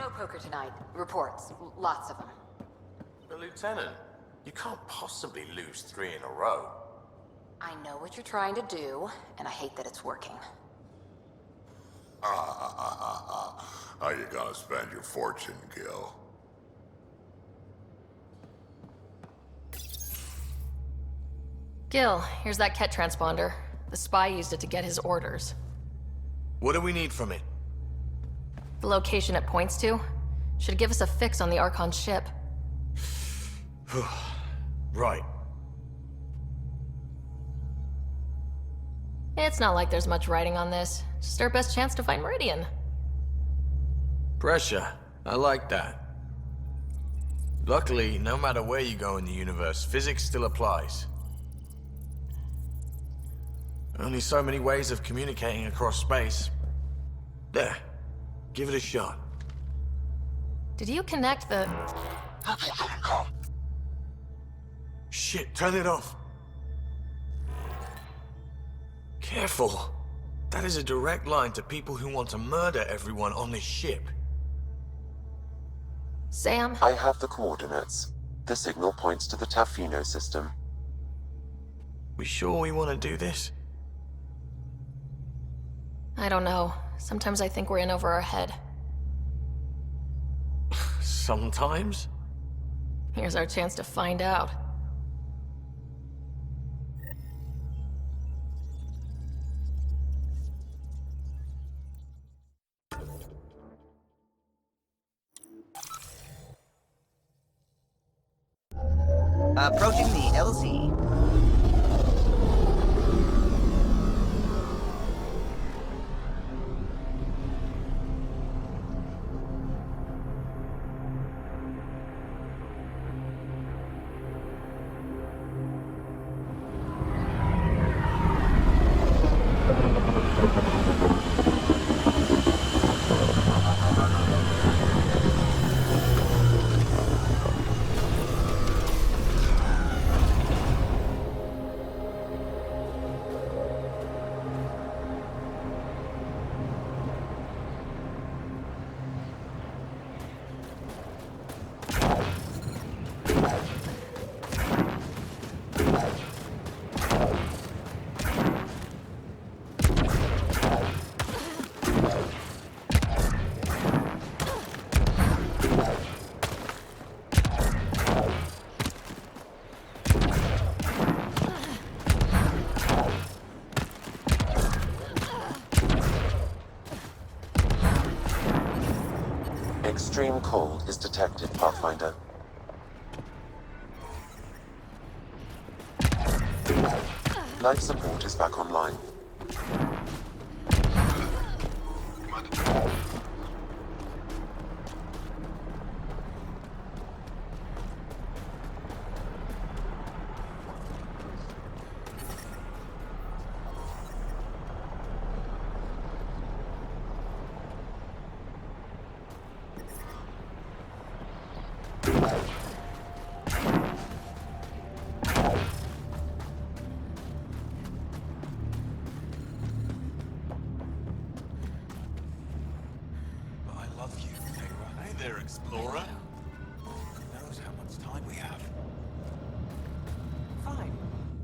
No poker tonight. Reports. Lots of them. But Lieutenant, you can't possibly lose 3 in a row. I know what you're trying to do, and I hate that it's working. How you gonna spend your fortune, Gil? Gil, here's that Ket transponder. The spy used it to get his orders. What do we need from it? The location it points to should give us a fix on the Archon's ship. Right. It's not like there's much writing on this. Just our best chance to find Meridian. Pressure. I like that. Luckily, no matter where you go in the universe, physics still applies. Only so many ways of communicating across space. There. Give it a shot. Did you connect the... Shit, turn it off. Careful. That is a direct line to people who want to murder everyone on this ship. Sam? I have the coordinates. The signal points to the Tafino system. We sure we want to do this? I don't know. Sometimes I think we're in over our head. Sometimes? Here's our chance to find out. Approaching the LZ. Extreme cold is detected, Pathfinder. Life support is back online. Explorer. Who knows how much time we have? Fine.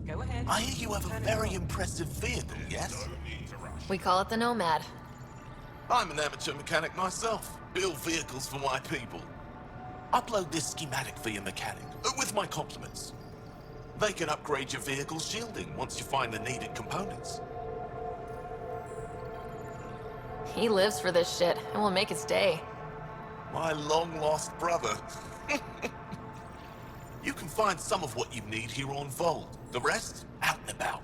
Go ahead. I hear you have a very impressive vehicle, yes? We call it the Nomad. I'm an amateur mechanic myself. Build vehicles for my people. Upload this schematic for your mechanic, with my compliments. They can upgrade your vehicle's shielding once you find the needed components. He lives for this shit, and will make his day. My long-lost brother. You can find some of what you need here on Voeld. The rest, out and about.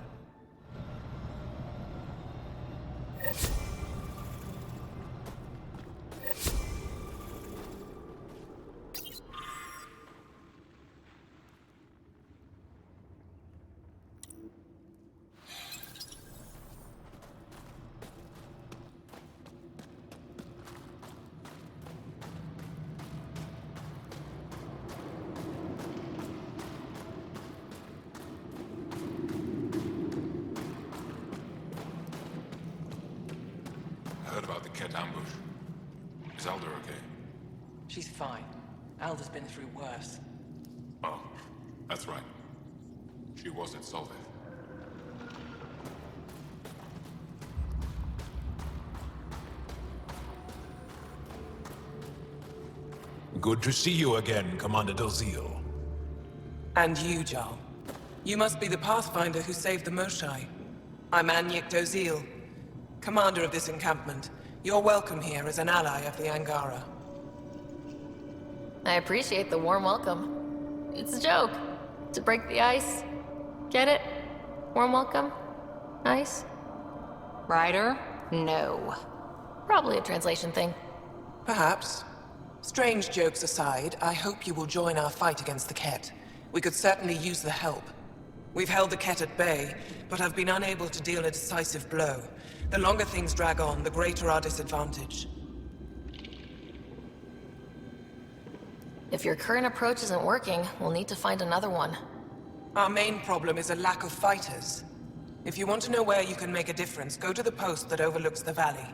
Heard about the Ket ambush. Is Elder okay? She's fine. Alda's been through worse. Oh, that's right. She was insulted. Good to see you again, Commander Doziel. And you, Jarl. You must be the Pathfinder who saved the Moshai. I'm Anyek Doziel, commander of this encampment. You're welcome here as an ally of the Angara. I appreciate the warm welcome. It's a joke. To break the ice. Get it? Warm welcome? Ice? Ryder? No. Probably a translation thing. Perhaps. Strange jokes aside, I hope you will join our fight against the Ket. We could certainly use the help. We've held the Ket at bay, but have been unable to deal a decisive blow. The longer things drag on, the greater our disadvantage. If your current approach isn't working, we'll need to find another one. Our main problem is a lack of fighters. If you want to know where you can make a difference, go to the post that overlooks the valley.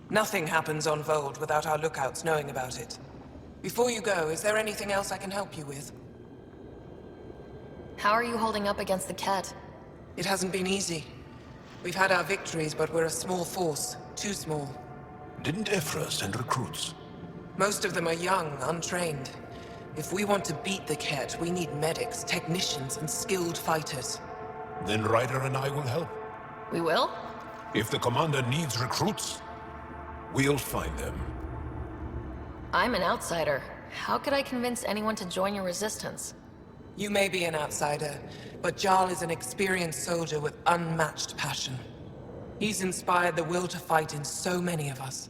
Nothing happens on Voeld without our lookouts knowing about it. Before you go, is there anything else I can help you with? How are you holding up against the Ket? It hasn't been easy. We've had our victories, but we're a small force. Too small. Didn't Ephra send recruits? Most of them are young, untrained. If we want to beat the Ket, we need medics, technicians, and skilled fighters. Then Ryder and I will help. We will? If the commander needs recruits, we'll find them. I'm an outsider. How could I convince anyone to join your resistance? You may be an outsider, but Jarl is an experienced soldier with unmatched passion. He's inspired the will to fight in so many of us.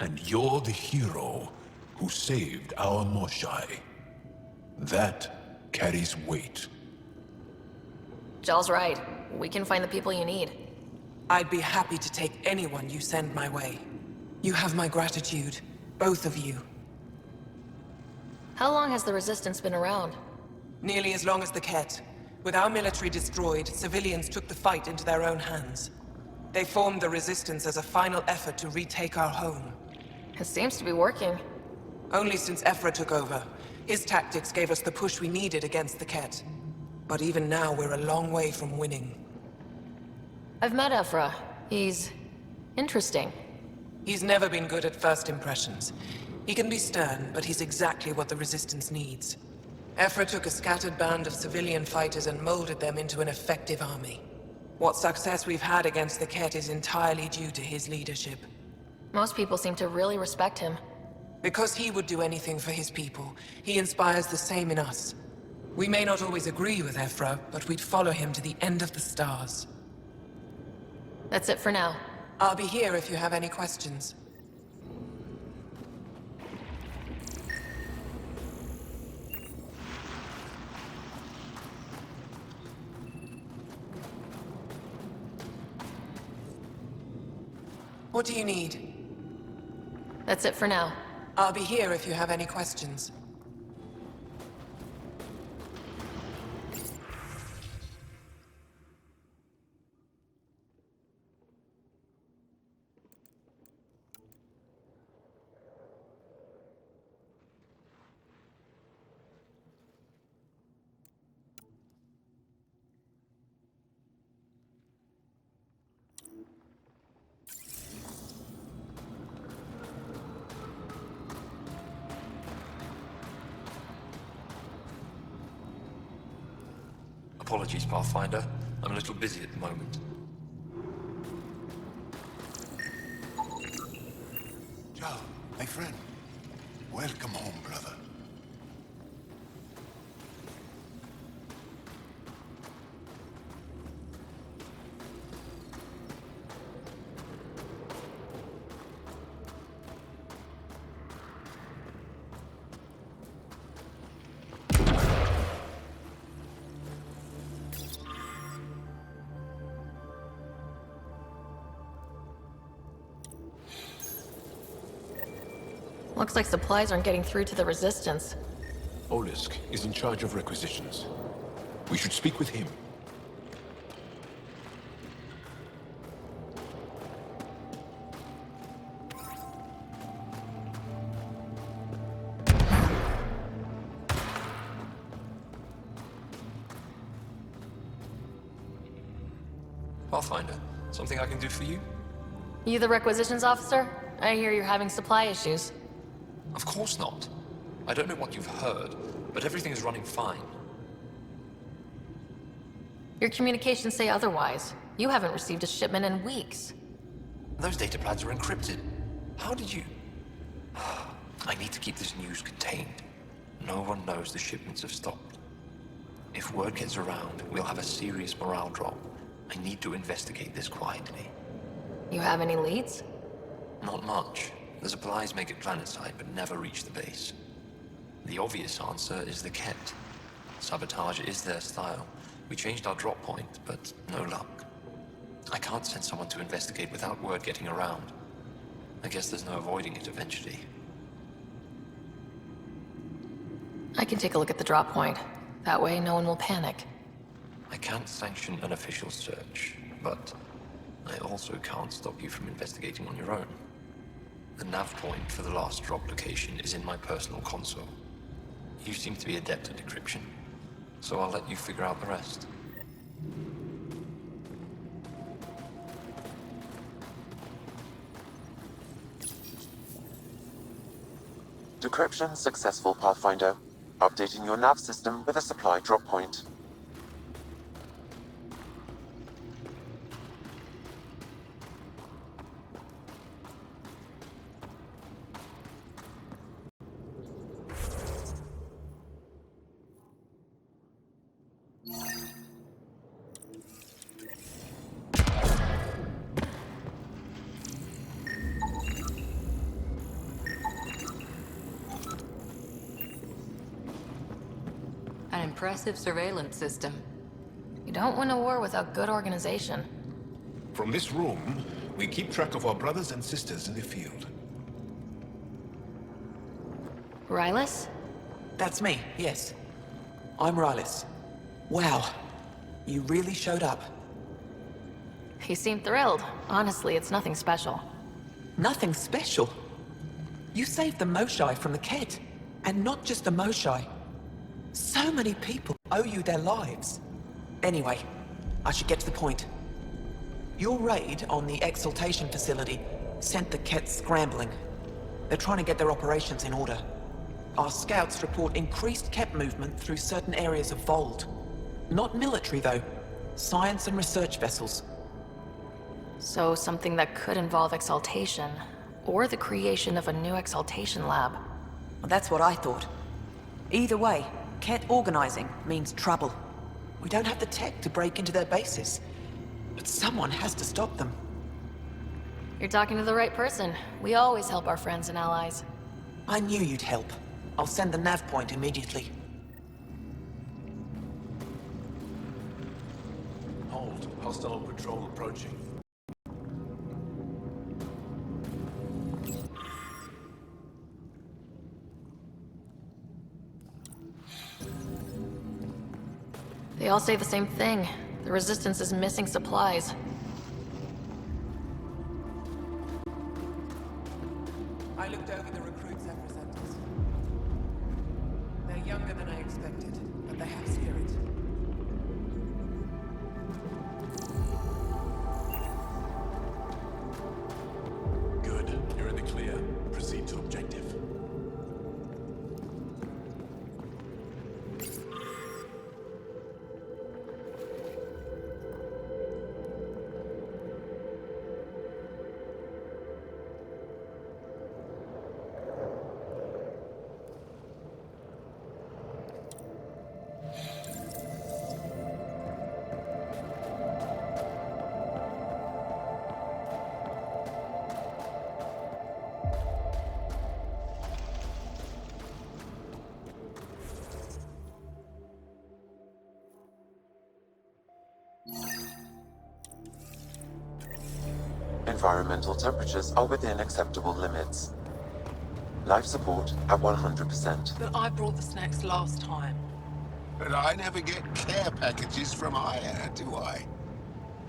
And you're the hero who saved our Moshai. That carries weight. Jarl's right. We can find the people you need. I'd be happy to take anyone you send my way. You have my gratitude, both of you. How long has the Resistance been around? Nearly as long as the Ket. With our military destroyed, civilians took the fight into their own hands. They formed the Resistance as a final effort to retake our home. It seems to be working. Only since Ephra took over. His tactics gave us the push we needed against the Ket. But even now, we're a long way from winning. I've met Ephra. He's interesting. He's never been good at first impressions. He can be stern, but he's exactly what the Resistance needs. Ephra took a scattered band of civilian fighters and molded them into an effective army. What success we've had against the Ket is entirely due to his leadership. Most people seem to really respect him. Because he would do anything for his people, he inspires the same in us. We may not always agree with Ephra, but we'd follow him to the end of the stars. That's it for now. I'll be here if you have any questions. What do you need? That's it for now. I'll be here if you have any questions. Apologies, Pathfinder. I'm a little busy at the moment. Joe, my friend. Welcome home, brother. Looks like supplies aren't getting through to the Resistance. Olisk is in charge of requisitions. We should speak with him. Pathfinder, something I can do for you? You the requisitions officer? I hear you're having supply issues. Of course not. I don't know what you've heard, but everything is running fine. Your communications say otherwise. You haven't received a shipment in weeks. Those data pads are encrypted. How did you... I need to keep this news contained. No one knows the shipments have stopped. If word gets around, we'll have a serious morale drop. I need to investigate this quietly. You have any leads? Not much. The supplies make it planetside, but never reach the base. The obvious answer is the Ket. Sabotage is their style. We changed our drop point, but no luck. I can't send someone to investigate without word getting around. I guess there's no avoiding it eventually. I can take a look at the drop point. That way, no one will panic. I can't sanction an official search, but I also can't stop you from investigating on your own. The nav point for the last drop location is in my personal console. You seem to be adept at decryption, so I'll let you figure out the rest. Decryption successful, Pathfinder. Updating your nav system with a supply drop point. An impressive surveillance system. You don't win a war without good organization. From this room, we keep track of our brothers and sisters in the field. Rylus? That's me, yes. I'm Rylus. Wow, you really showed up. You seem thrilled. Honestly, it's nothing special. Nothing special. You saved the Moshai from the Ket. And not just the Moshai. So many people owe you their lives. Anyway, I should get to the point. Your raid on the Exaltation facility sent the Ket scrambling. They're trying to get their operations in order. Our scouts report increased Ket movement through certain areas of Voeld. Not military, though. Science and research vessels. So something that could involve Exaltation, or the creation of a new Exaltation lab. Well, that's what I thought. Either way, Ket organizing means trouble. We don't have the tech to break into their bases. But someone has to stop them. You're talking to the right person. We always help our friends and allies. I knew you'd help. I'll send the nav point immediately. Hold. Hostile patrol approaching. They all say the same thing. The Resistance is missing supplies. I looked over the recruits and presenters. They're younger than I expected, but they have spirit. Good. You're in the clear. Proceed to objective. Environmental temperatures are within acceptable limits. Life support at 100%. But I brought the snacks last time. But I never get care packages from Aya, do I?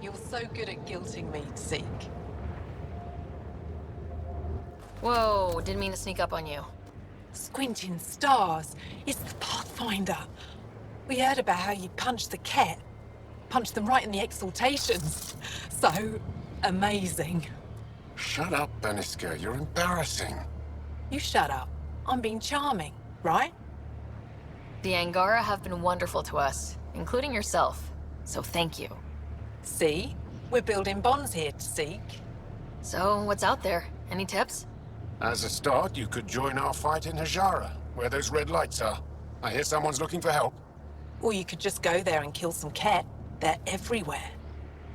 You're so good at guilting me, Zeke. Whoa, didn't mean to sneak up on you. Squinting stars. It's the Pathfinder. We heard about how you punched the Ket. Punched them right in the exaltations. So amazing. Shut up, Beniska. You're embarrassing. You shut up. I'm being charming, right? The Angara have been wonderful to us, including yourself. So thank you. See? We're building bonds here to seek. So, what's out there? Any tips? As a start, you could join our fight in Hajara, where those red lights are. I hear someone's looking for help. Or you could just go there and kill some Ket. They're everywhere.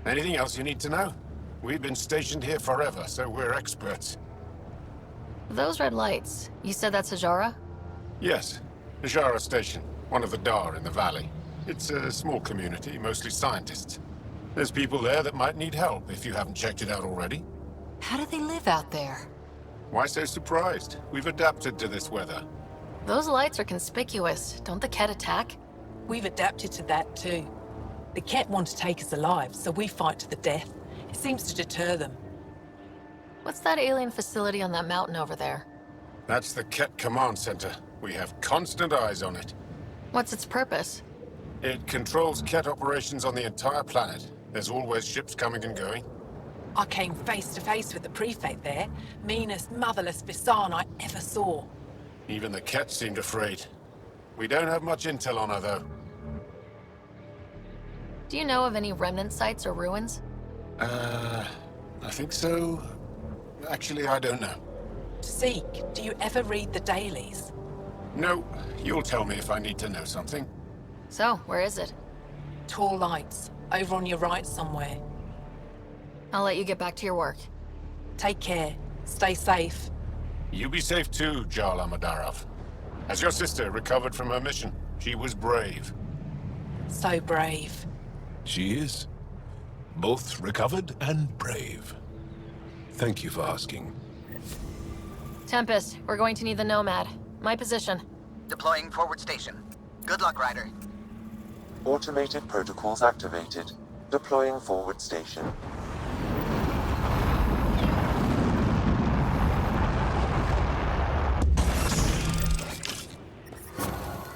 Anything else you need to know? We've been stationed here forever, so we're experts. Those red lights, you said that's Hajara? Yes, Hajara Station, one of the Dar in the valley. It's a small community, mostly scientists. There's people there that might need help if you haven't checked it out already. How do they live out there? Why so surprised? We've adapted to this weather. Those lights are conspicuous. Don't the Ket attack? We've adapted to that too. The Ket want to take us alive, so we fight to the death. It seems to deter them. What's that alien facility on that mountain over there? That's the Ket Command Center. We have constant eyes on it. What's its purpose? It controls Ket operations on the entire planet. There's always ships coming and going. I came face to face with the prefect there. Meanest, motherless Visan I ever saw. Even the Ket seemed afraid. We don't have much intel on her, though. Do you know of any remnant sites or ruins? I think so. Actually, I don't know. Seek, do you ever read the dailies? No, you'll tell me if I need to know something. So, where is it? Tall lights, over on your right somewhere. I'll let you get back to your work. Take care. Stay safe. You be safe too, Jarl Amadarov. Has your sister recovered from her mission? She was brave. So brave. She is. Both recovered and brave. Thank you for asking. Tempest, we're going to need the Nomad. My position. Deploying forward station. Good luck, Ryder. Automated protocols activated. Deploying forward station.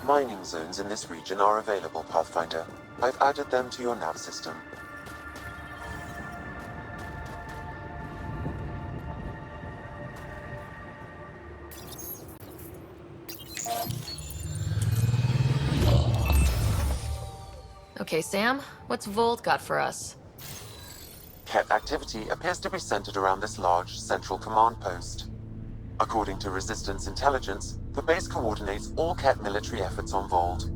Mining zones in this region are available, Pathfinder. I've added them to your nav system. Okay, Sam, what's Voeld got for us? Ket activity appears to be centered around this large central command post. According to Resistance intelligence, the base coordinates all Ket military efforts on Voeld.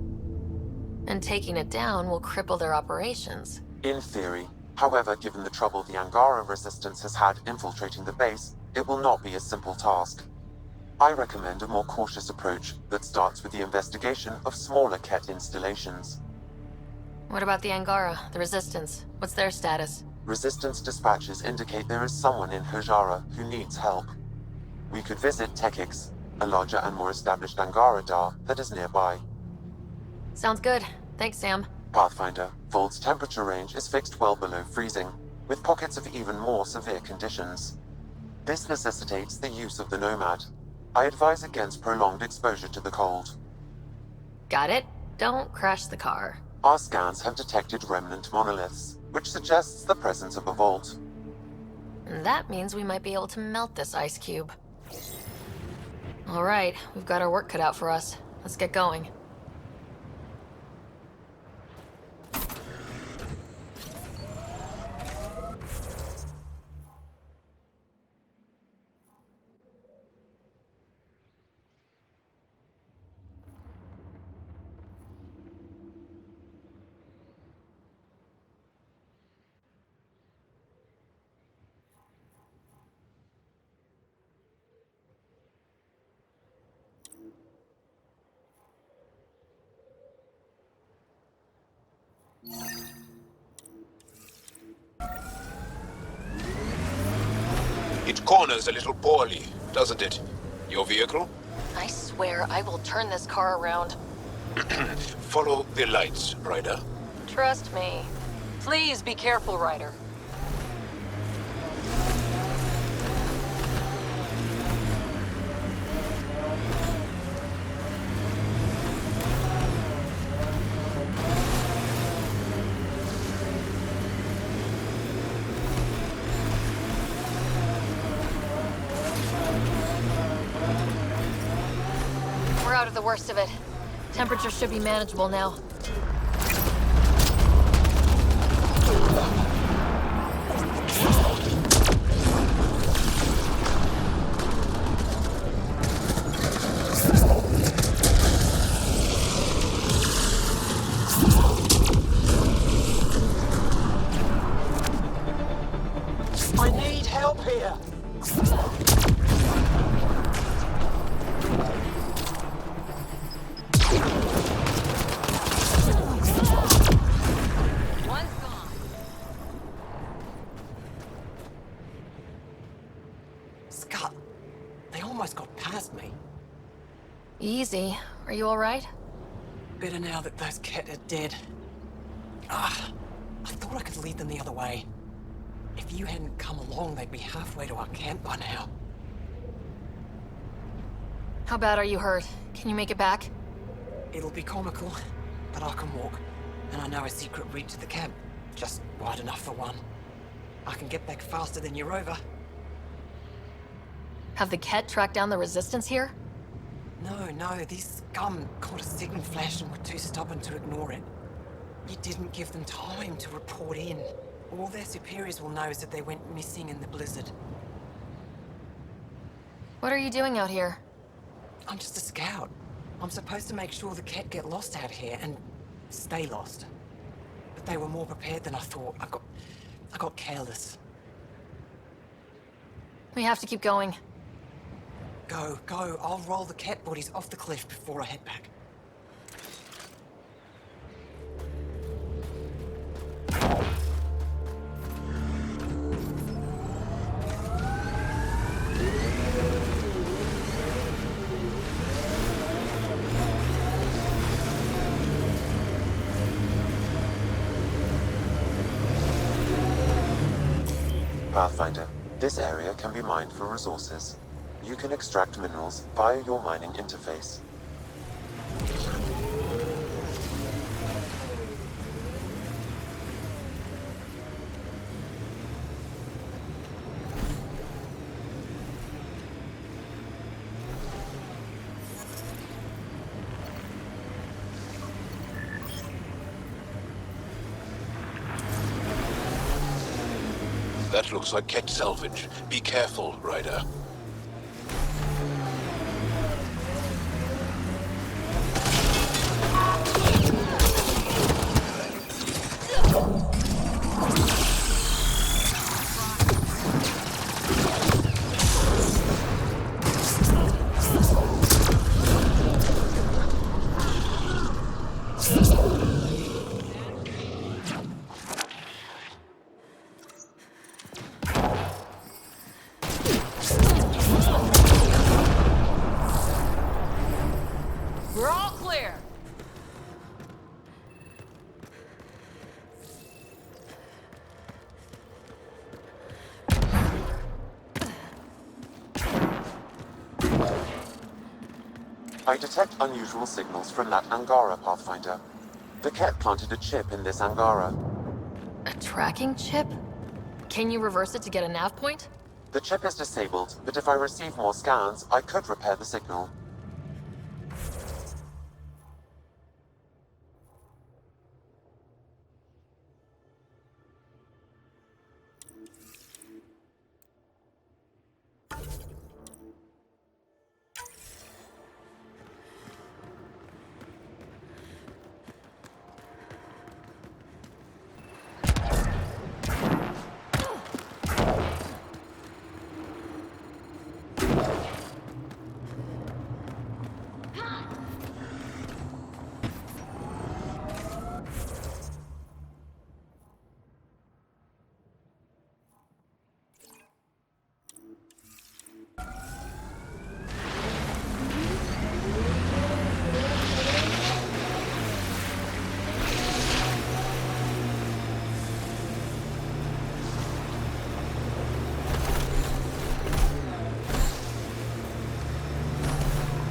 And taking it down will cripple their operations. In theory. However, given the trouble the Angara Resistance has had infiltrating the base, it will not be a simple task. I recommend a more cautious approach that starts with the investigation of smaller Ket installations. What about the Angara, the Resistance? What's their status? Resistance dispatches indicate there is someone in Hajara who needs help. We could visit Tekix, a larger and more established Angara Dar that is nearby. Sounds good. Thanks, Sam. Pathfinder, Voeld's temperature range is fixed well below freezing, with pockets of even more severe conditions. This necessitates the use of the Nomad. I advise against prolonged exposure to the cold. Got it. Don't crash the car. Our scans have detected remnant monoliths, which suggests the presence of a vault. And that means we might be able to melt this ice cube. All right, we've got our work cut out for us. Let's get going. It corners a little poorly, doesn't it? Your vehicle? I swear I will turn this car around. Follow the lights, Ryder. Trust me. Please be careful, Ryder. We're out of the worst of it. Temperature should be manageable now. I need help here! One's gone. Scott, they almost got past me. Easy. Are you alright? Better now that those Ket are dead. Ah, I thought I could lead them the other way. If you hadn't come along, they'd be halfway to our camp by now. How bad are you hurt? Can you make it back? It'll be comical, but I can walk. And I know a secret route to the camp. Just wide enough for one. I can get back faster than your rover. Have the Ket tracked down the resistance here? No, these scum caught a signal flash and were too stubborn to ignore it. You didn't give them time to report in. All their superiors will know is that they went missing in the blizzard. What are you doing out here? I'm just a scout. I'm supposed to make sure the Ket get lost out here and stay lost. But they were more prepared than I thought. I got careless. We have to keep going. Go. I'll roll the Ket bodies off the cliff before I head back. Pathfinder, this area can be mined for resources. You can extract minerals via your mining interface. That looks like Ket salvage. Be careful, Ryder. We're all clear. I detect unusual signals from that Angara, Pathfinder. The Ket planted a chip in this Angara. A tracking chip? Can you reverse it to get a nav point? The chip is disabled, but if I receive more scans, I could repair the signal.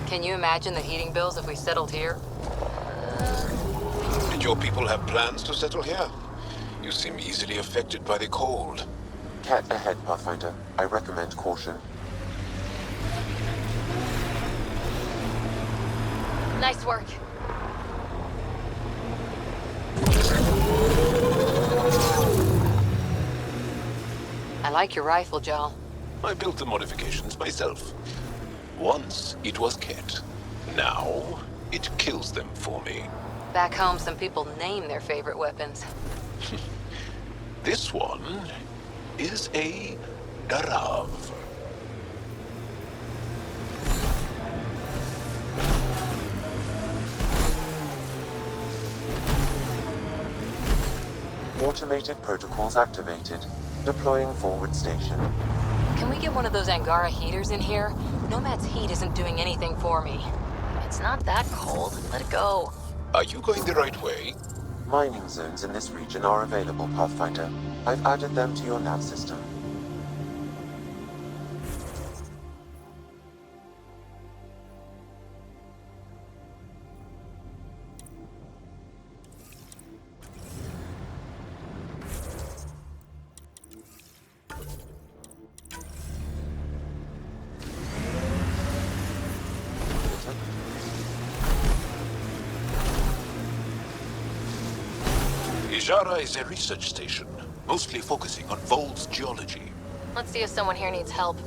Can you imagine the heating bills if we settled here? Did your people have plans to settle here? You seem easily affected by the cold. Ket ahead, Pathfinder. I recommend caution. Nice work. I like your rifle, Joel. I built the modifications myself. Once it was Ket. Now it kills them for me. Back home, some people name their favorite weapons. This one is a Darav. Automated protocols activated. Deploying forward station. Can we get one of those Angara heaters in here? Nomad's heat isn't doing anything for me. It's not that cold. Let it go. Are you going the right way? Mining zones in this region are available, Pathfinder. I've added them to your nav system. Ijara is a research station, mostly focusing on Voeld's geology. Let's see if someone here needs help.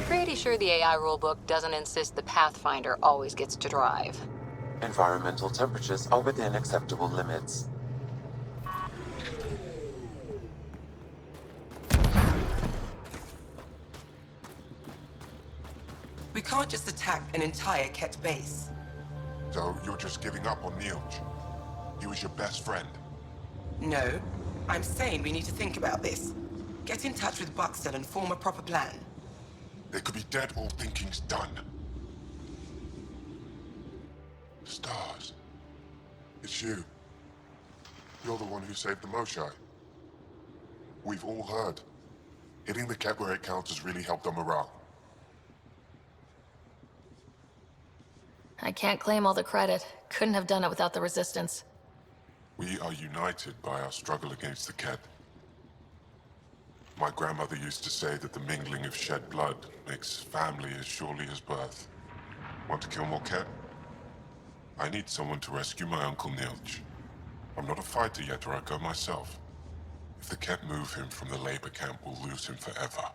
Pretty sure the AI rulebook doesn't insist the Pathfinder always gets to drive. Environmental temperatures are within acceptable limits. We can't just attack an entire Ket base. So you're just giving up on Neilj? He was your best friend. No, I'm saying we need to think about this. Get in touch with Buxton and form a proper plan. They could be dead while thinking's done. Stars. It's you. You're the one who saved the Moshai. We've all heard. Hitting the Ket where it counts has really helped our morale. I can't claim all the credit. Couldn't have done it without the Resistance. We are united by our struggle against the Ket. My grandmother used to say that the mingling of shed blood makes family as surely as birth. Want to kill more Ket? I need someone to rescue my Uncle Neilj. I'm not a fighter yet, or I'd go myself. If the Ket move him from the labor camp, we'll lose him forever.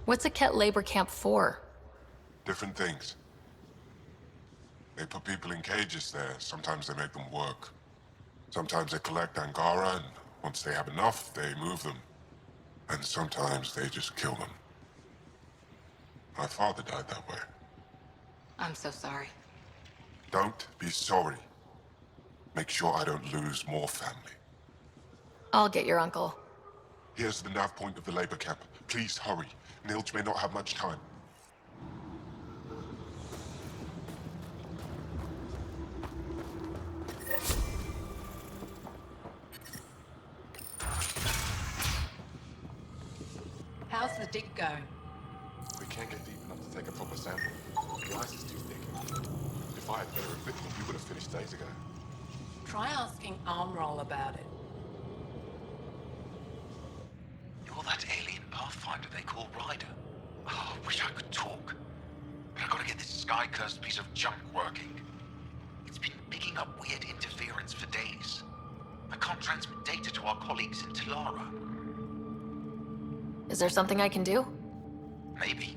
What's a Ket labor camp for? Different things. They put people in cages there. Sometimes they make them work. Sometimes they collect Angara, and once they have enough, they move them. And sometimes they just kill them. My father died that way. I'm so sorry. Don't be sorry. Make sure I don't lose more family. I'll get your uncle. Here's the nav point of the labor camp. Please hurry. Neilj may not have much time. How's the dig going? We can't get deep enough to take a proper sample. The ice is too thick. If I had better equipment, we would have finished days ago. Try asking Armroll about it. You're that alien Pathfinder they call Ryder. Oh, I wish I could talk. But I've got to get this sky-cursed piece of junk working. It's been picking up weird interference for days. I can't transmit data to our colleagues in Tilara. Is there something I can do? Maybe.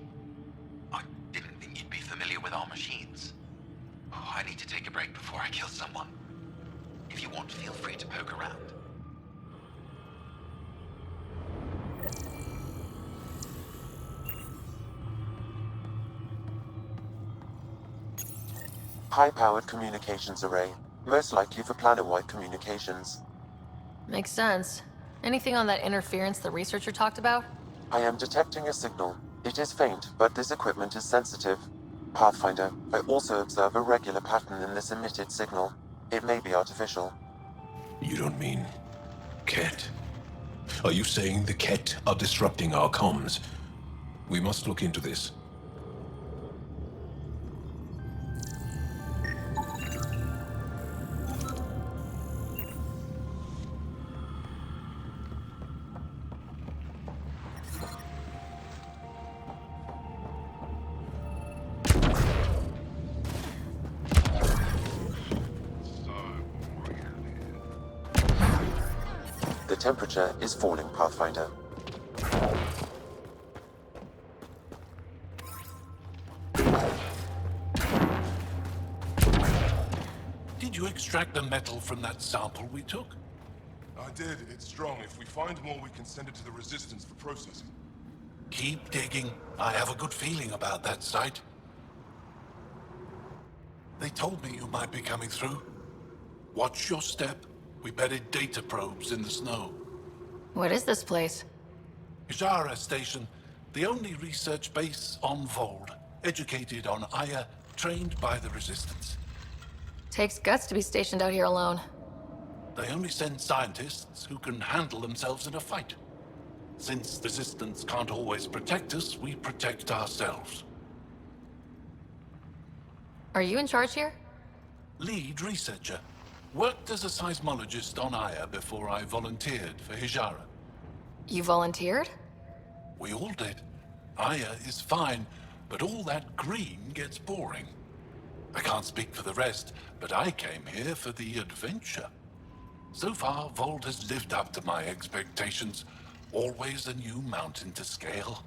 I didn't think you'd be familiar with our machines. Oh, I need to take a break before I kill someone. If you want, feel free to poke around. High-powered communications array. Most likely for planet-wide communications. Makes sense. Anything on that interference the researcher talked about? I am detecting a signal. It is faint, but this equipment is sensitive. Pathfinder, I also observe a regular pattern in this emitted signal. It may be artificial. You don't mean Ket? Are you saying the Ket are disrupting our comms? We must look into this. temperature is falling, Pathfinder. Did you extract the metal from that sample we took? I did. It's strong. If we find more, we can send it to the Resistance for processing. Keep digging. I have a good feeling about that site. They told me you might be coming through. Watch your step. We bedded data probes in the snow. What is this place? Hijara Station, the only research base on Voeld. Educated on Aya, trained by the Resistance. Takes guts to be stationed out here alone. They only send scientists who can handle themselves in a fight. Since the Resistance can't always protect us, we protect ourselves. Are you in charge here? Lead researcher. Worked as a seismologist on Aya before I volunteered for Hijara. You volunteered? We all did. Aya is fine, but all that green gets boring. I can't speak for the rest, but I came here for the adventure. So far, Voeld has lived up to my expectations. Always a new mountain to scale.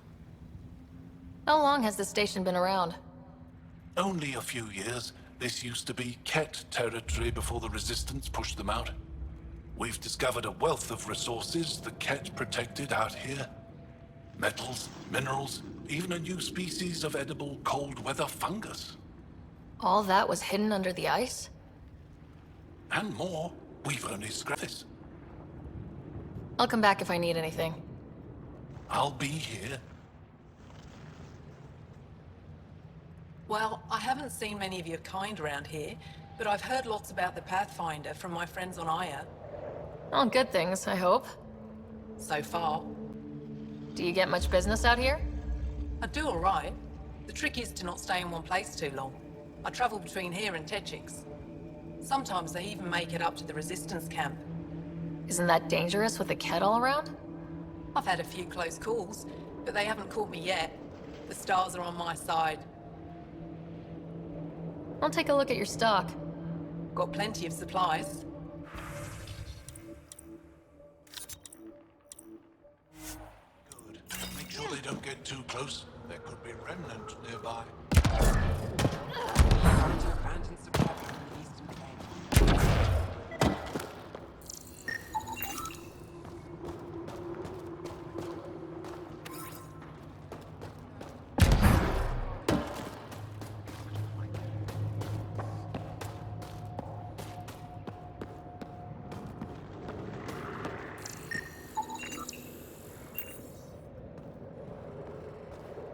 How long has this station been around? Only a few years. This used to be Ket territory before the Resistance pushed them out. We've discovered a wealth of resources the Ket protected out here. Metals, minerals, even a new species of edible cold weather fungus. All that was hidden under the ice? And more. We've only scratched this. I'll come back if I need anything. I'll be here. Well, I haven't seen many of your kind around here, but I've heard lots about the Pathfinder from my friends on Aya. All good things, I hope. So far. Do you get much business out here? I do all right. The trick is to not stay in one place too long. I travel between here and Techix. Sometimes they even make it up to the Resistance camp. Isn't that dangerous with the Ket all around? I've had a few close calls, but they haven't caught me yet. The stars are on my side. I'll take a look at your stock. Got plenty of supplies. Good. Make sure they don't get too close. There could be remnants nearby.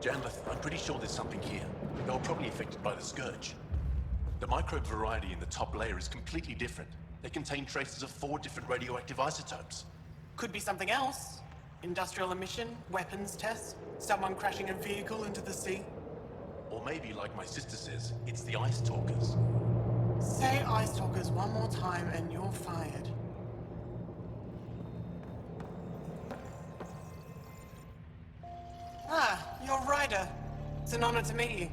Janlith, I'm pretty sure there's something here. They were probably affected by the Scourge. The microbe variety in the top layer is completely different. They contain traces of 4 different radioactive isotopes. Could be something else. Industrial emission, weapons test, someone crashing a vehicle into the sea. Or maybe, like my sister says, it's the Ice Talkers. Say Ice Talkers one more time and you're fired. Ah, you're Ryder. It's an honor to meet you.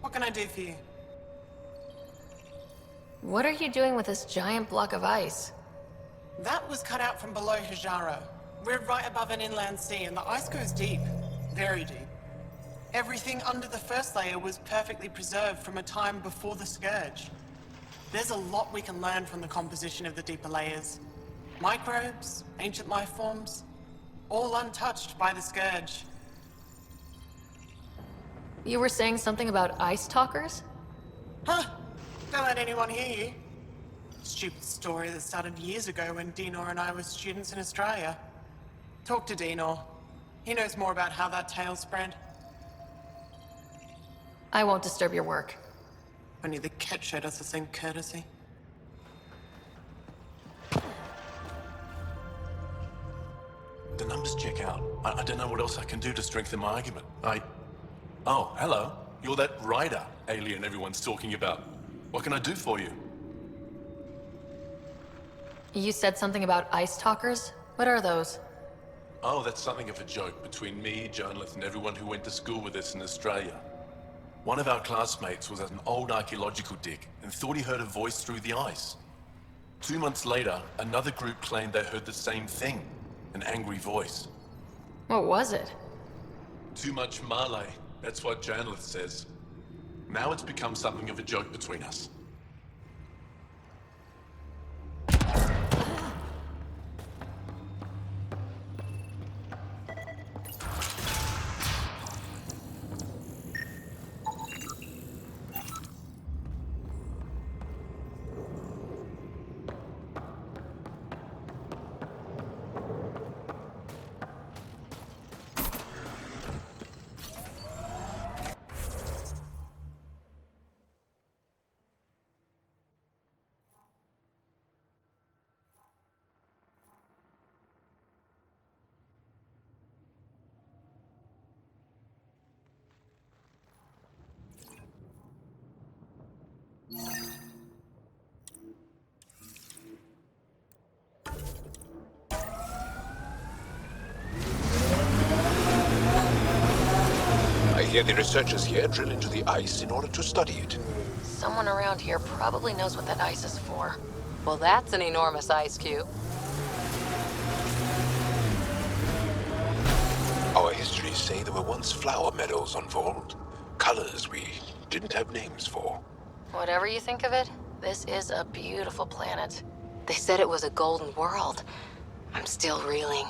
What can I do for you? What are you doing with this giant block of ice? That was cut out from below Hijara. We're right above an inland sea and the ice goes deep. Very deep. Everything under the first layer was perfectly preserved from a time before the Scourge. There's a lot we can learn from the composition of the deeper layers. Microbes, ancient life forms, all untouched by the Scourge. You were saying something about ice talkers? Huh? Don't let anyone hear you. Stupid story that started years ago when Dinor and I were students in Australia. Talk to Dinor. He knows more about how that tale spread. I won't disturb your work. Only the Ket showed us the same courtesy. The numbers check out. I don't know what else I can do to strengthen my argument. Oh, hello. You're that Ryder alien everyone's talking about. What can I do for you? You said something about ice talkers? What are those? Oh, that's something of a joke between me, Janlith, and everyone who went to school with us in Australia. One of our classmates was at an old archaeological dig and thought he heard a voice through the ice. 2 months later, another group claimed they heard the same thing. An angry voice. What was it? Too much Malay, that's what Janlith says. Now it's become something of a joke between us. I hear the researchers here drill into the ice in order to study it. Someone around here probably knows what that ice is for. Well, that's an enormous ice cube. Our histories say there were once flower meadows on Voeld. Colors we didn't have names for. Whatever you think of it, this is a beautiful planet. They said it was a golden world. I'm still reeling.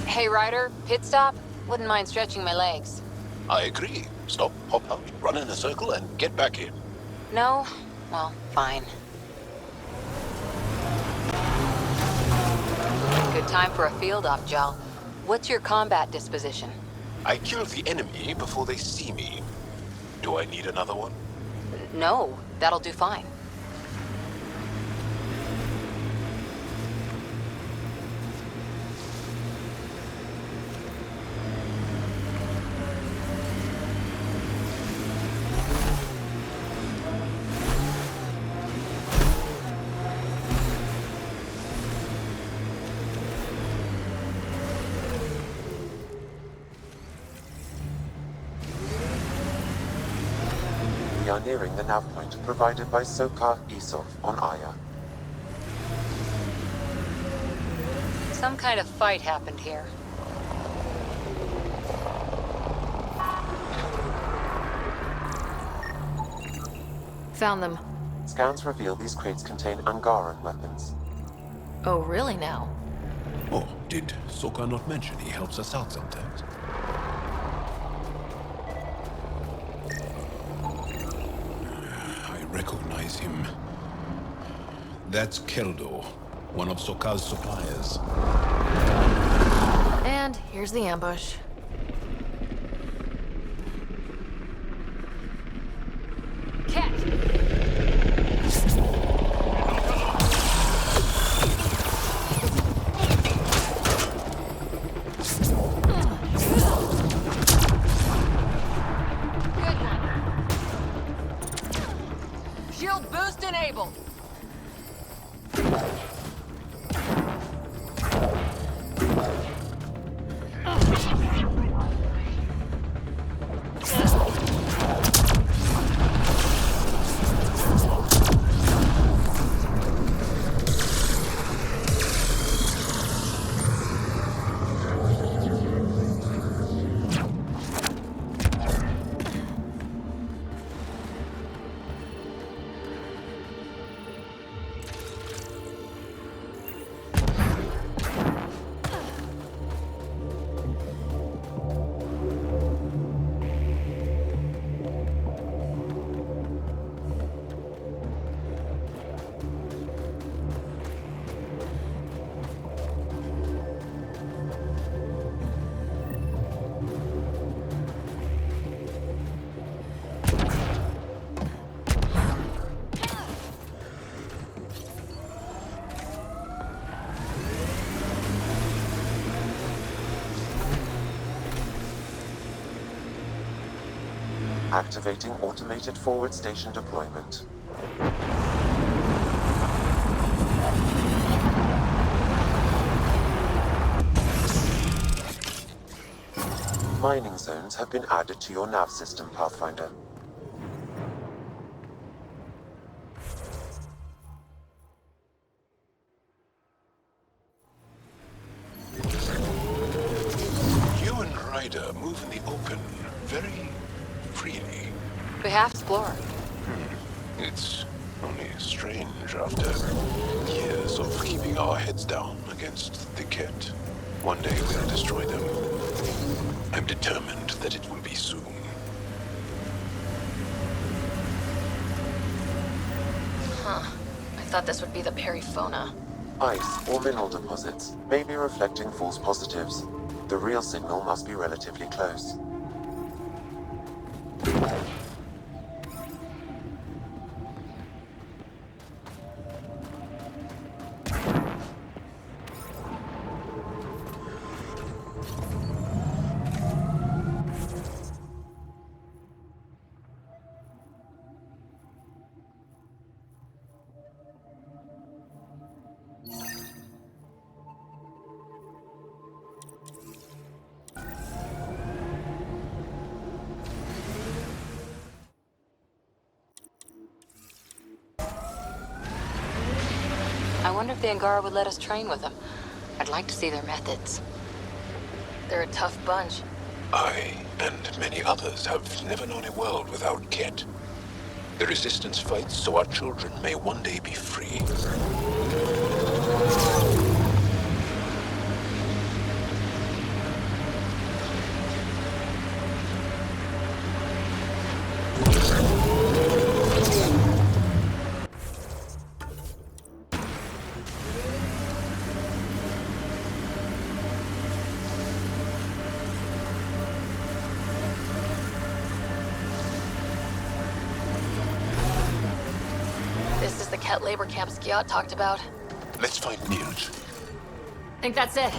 Hey, Ryder, pit stop? Wouldn't mind stretching my legs. I agree. Stop, hop out, run in a circle, and get back in. No? Well, fine. Good time for a field-off, Jal. What's your combat disposition? I kill the enemy before they see me. Do I need another one? No, that'll do fine. We are nearing the nav point provided by Sokar Isov on Aya. Some kind of fight happened here. Found them. Scans reveal these crates contain Angaran weapons. Oh, really now? Oh, did Sokar not mention he helps us out sometimes? I recognize him. That's Keldo, one of Sokar's suppliers. And here's the ambush. Cat! Shield boost enabled. Activating automated forward station deployment. mining zones have been added to your nav system, Pathfinder. You and Ryder move in the open very freely. We have explored. It's only strange after years of keeping our heads down against the Ket. One day we'll destroy them. I'm determined that it will be soon. Huh. I thought this would be the Periphona. Ice or mineral deposits may be reflecting false positives. The real signal must be relatively close. I wonder if the Angara would let us train with them. I'd like to see their methods. They're a tough bunch. I and many others have never known a world without Ket. The Resistance fights so our children may one day be free. This is the Ket labor camp Skiot talked about. Let's find Nilj. Think that's it.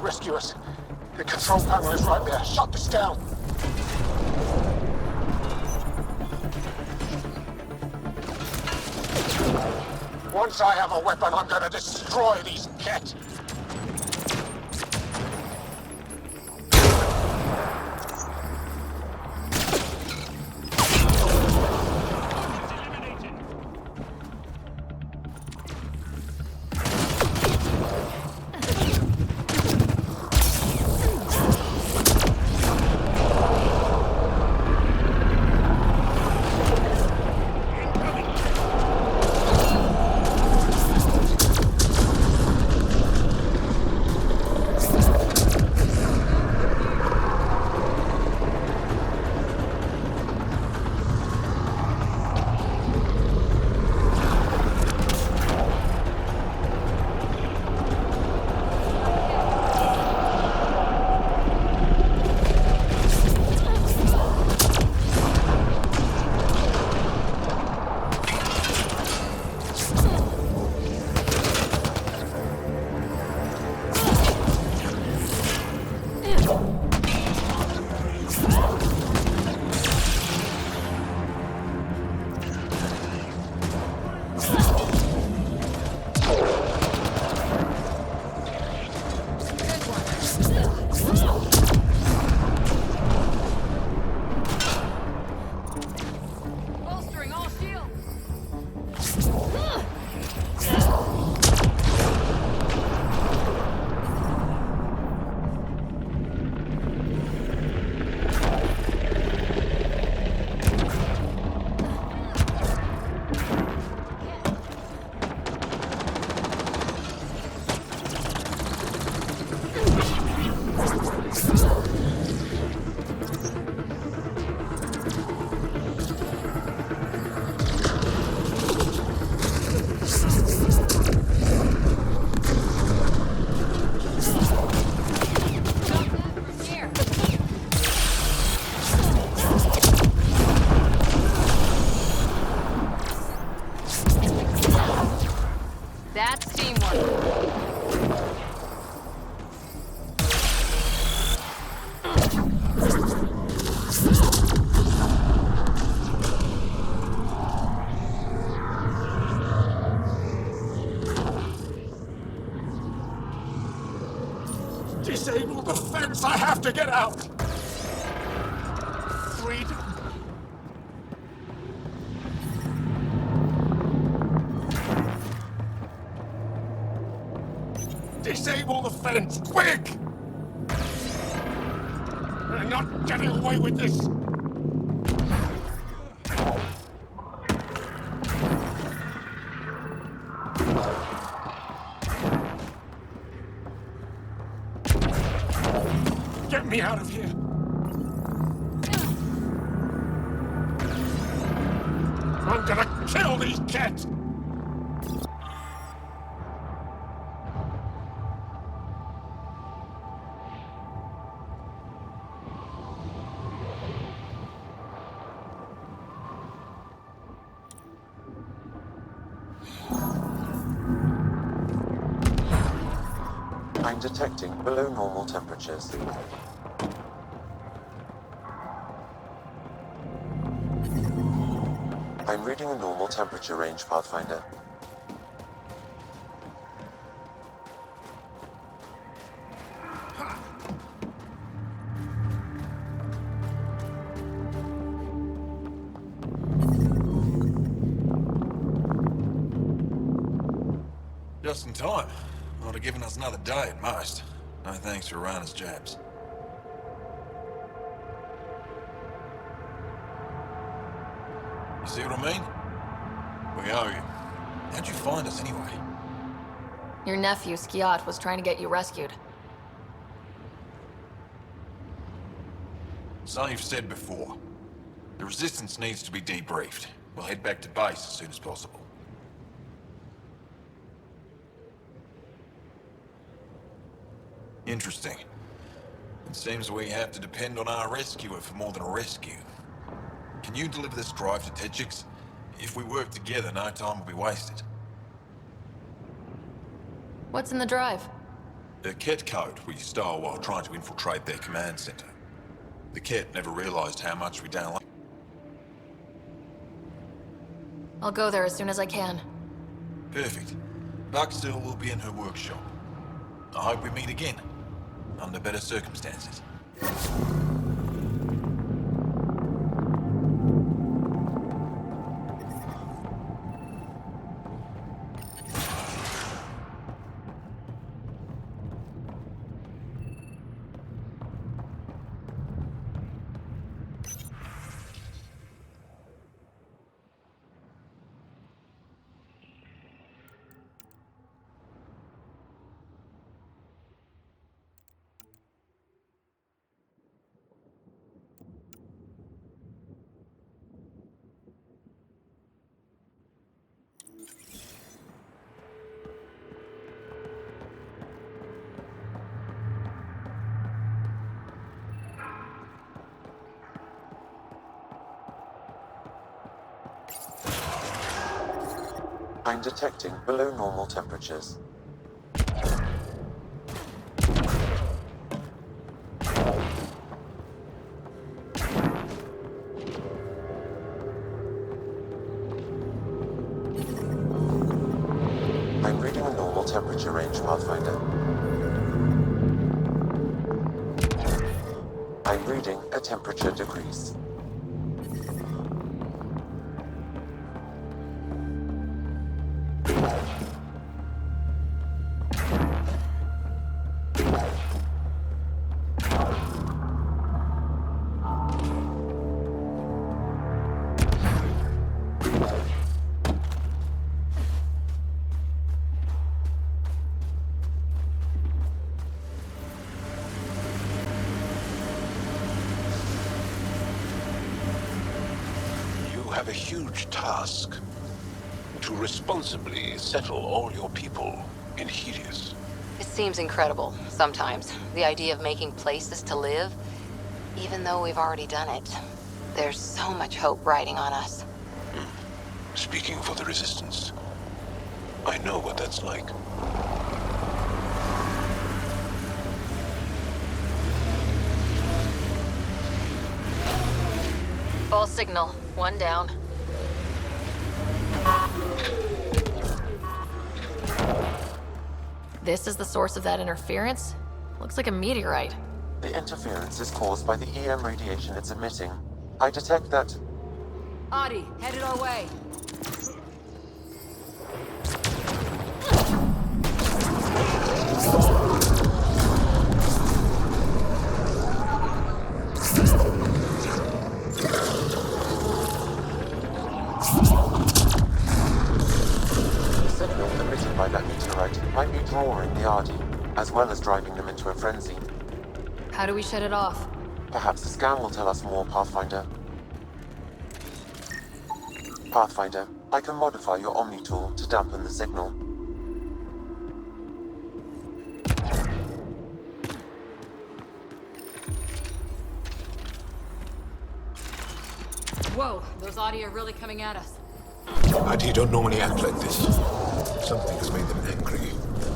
Rescue us. The control panel is right there. Shut this down. Once I have a weapon, I'm gonna destroy these Ket. Disable the fence! I have to get out! Freedom. Disable the fence, quick! We're not getting away with this! Get me out of here! I'm gonna kill these cats! I'm detecting below normal temperatures. I'm reading a normal temperature range, Pathfinder. Just in time. Would have given us another day at most. No thanks for Rana's jabs. You see what I mean? We owe you. How'd you find us anyway? Your nephew, Skiat, was trying to get you rescued. So you've said before. The Resistance needs to be debriefed. We'll head back to base as soon as possible. Interesting. It seems we have to depend on our rescuer for more than a rescue. Can you deliver this drive to Techix? If we work together, no time will be wasted. What's in the drive? The Ket code we stole while trying to infiltrate their command center. The Ket never realized how much we don't like. I'll go there as soon as I can. Perfect. Buckstill will be in her workshop. I hope we meet again. Under better circumstances. I'm detecting below normal temperatures. I'm reading a normal temperature range, Pathfinder. I'm reading a temperature decrease. You have a huge task. To responsibly settle all your people in Helios. It seems incredible, sometimes. The idea of making places to live, even though we've already done it. There's so much hope riding on us. Speaking for the Resistance, I know what that's like. False signal. One down. This is the source of that interference? Looks like a meteorite. The interference is caused by the EM radiation it's emitting. I detect that... Adi, headed our way. The signal emitted by that meteorite might be drawing the Ardi, as well as driving them into a frenzy. How do we shut it off? Perhaps the scan will tell us more, Pathfinder. Pathfinder, I can modify your Omni tool to dampen the signal. Whoa, those Adi are really coming at us. Adi don't normally act like this. Something's made them angry.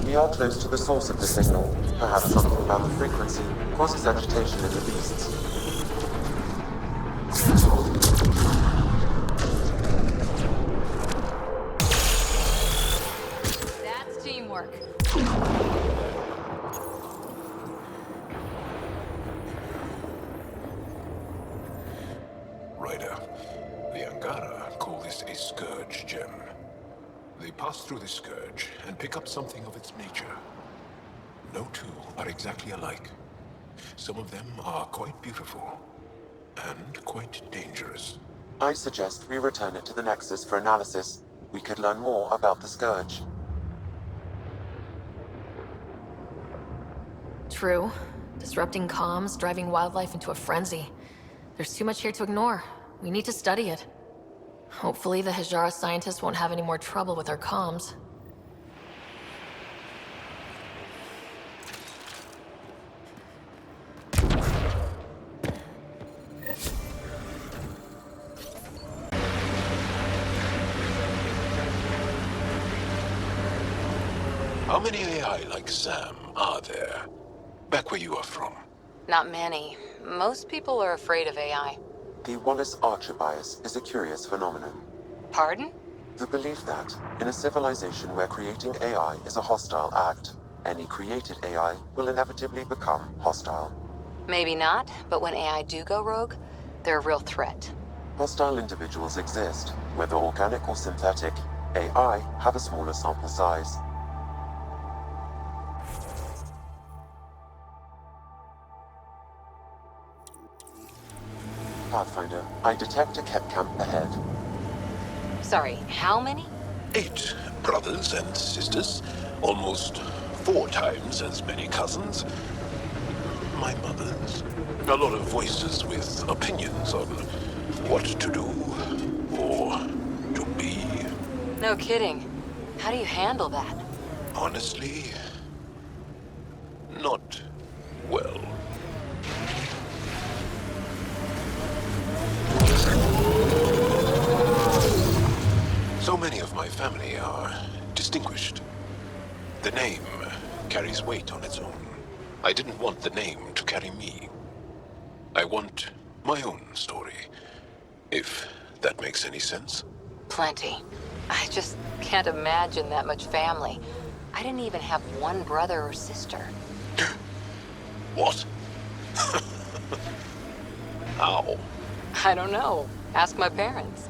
We are close to the source of the signal. Perhaps something about the frequency causes agitation in the beasts. That's teamwork. Ryder, the Angara call this a scourge gem. They pass through the scourge and pick up something of its nature. No two are exactly alike. Some of them are quite beautiful and quite dangerous. I suggest we return it to the Nexus for analysis. We could learn more about the Scourge. True. Disrupting comms, driving wildlife into a frenzy. There's too much here to ignore. We need to study it. Hopefully the Hijara scientists won't have any more trouble with our comms. How many AI like Sam are there? Back where you are from. Not many. Most people are afraid of AI. The Wallace-Archer bias is a curious phenomenon. Pardon? The belief that, in a civilization where creating AI is a hostile act, any created AI will inevitably become hostile. Maybe not, but when AI do go rogue, they're a real threat. Hostile individuals exist, whether organic or synthetic. AI have a smaller sample size. Pathfinder, I detect a Kett camp ahead. Sorry, how many? 8 brothers and sisters, almost 4 times as many cousins. My mother's. A lot of voices with opinions on what to do or to be. No kidding. How do you handle that? Honestly, not well. So many of my family are distinguished. The name carries weight on its own. I didn't want the name to carry me. I want my own story, if that makes any sense. Plenty. I just can't imagine that much family. I didn't even have one brother or sister. What? How? I don't know. Ask my parents.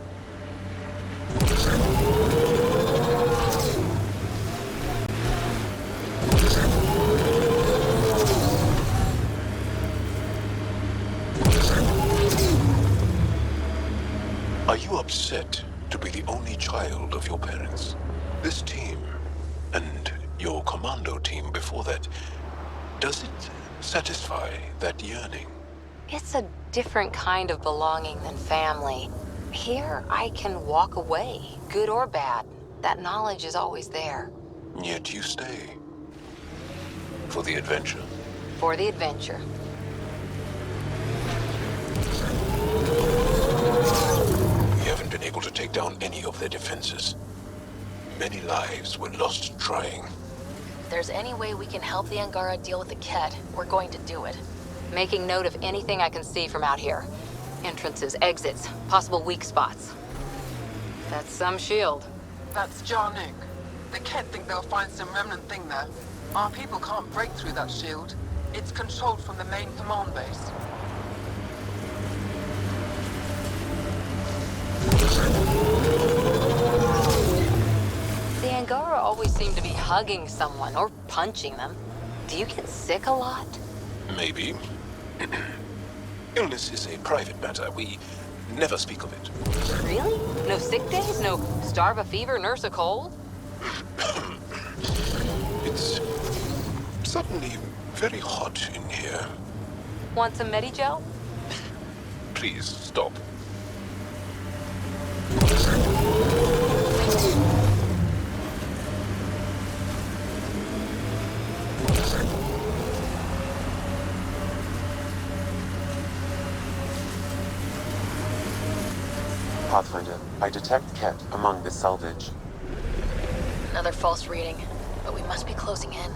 Are you upset to be the only child of your parents? This team, and your commando team before that, does it satisfy that yearning? It's a different kind of belonging than family. Here, I can walk away, good or bad. That knowledge is always there. Yet you stay. For the adventure. For the adventure. You haven't been able to take down any of their defenses. Many lives were lost trying. If there's any way we can help the Angara deal with the Kett, we're going to do it. Making note of anything I can see from out here. Entrances, exits, possible weak spots. That's some shield. That's Jarnuk. The Kett think they'll find some remnant thing there. Our people can't break through that shield. It's controlled from the main command base. The Angara always seem to be hugging someone or punching them. Do you get sick a lot? Maybe. Illness is a private matter. We never speak of it. Really? No sick days? No starve a fever, nurse a cold? It's suddenly very hot in here. Want some Medigel? Please stop. Pathfinder, I detect Ket among this salvage. Another false reading, but we must be closing in.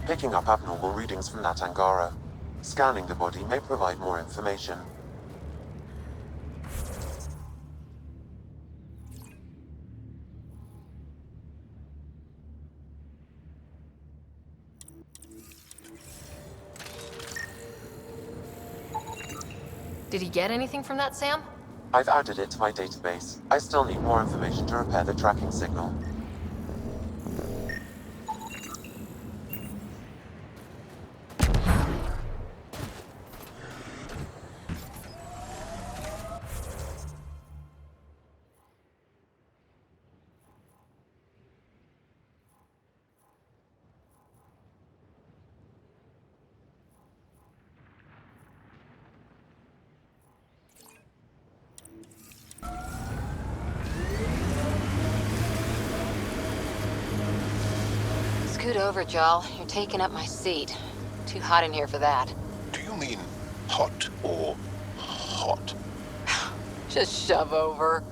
Picking up abnormal readings from that Angara. Scanning the body may provide more information. Did he get anything from that, Sam? I've added it to my database. I still need more information to repair the tracking signal. Scoot over, Jal. You're taking up my seat. Too hot in here for that. Do you mean hot or hot? Just shove over.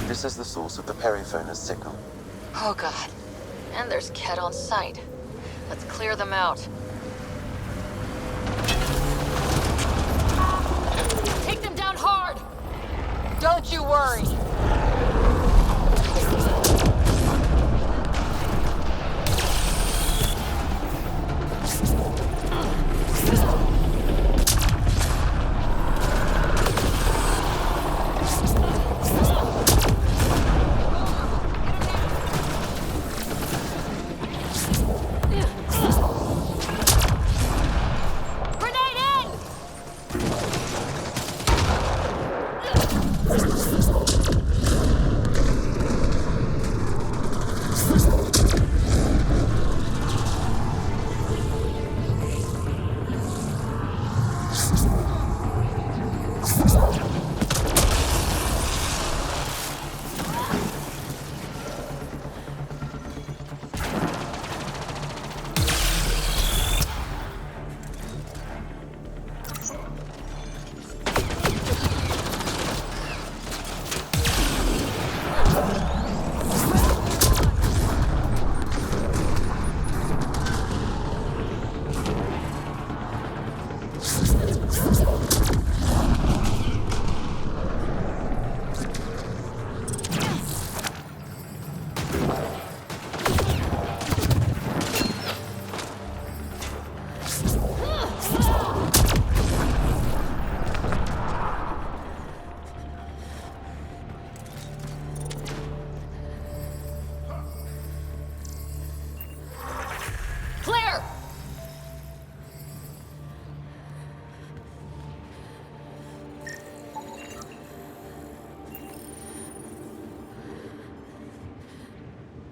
This is the source of the Periphona's signal. Oh, God. And there's Ket on site. Let's clear them out. Take them down hard! Don't you worry. Grenade in!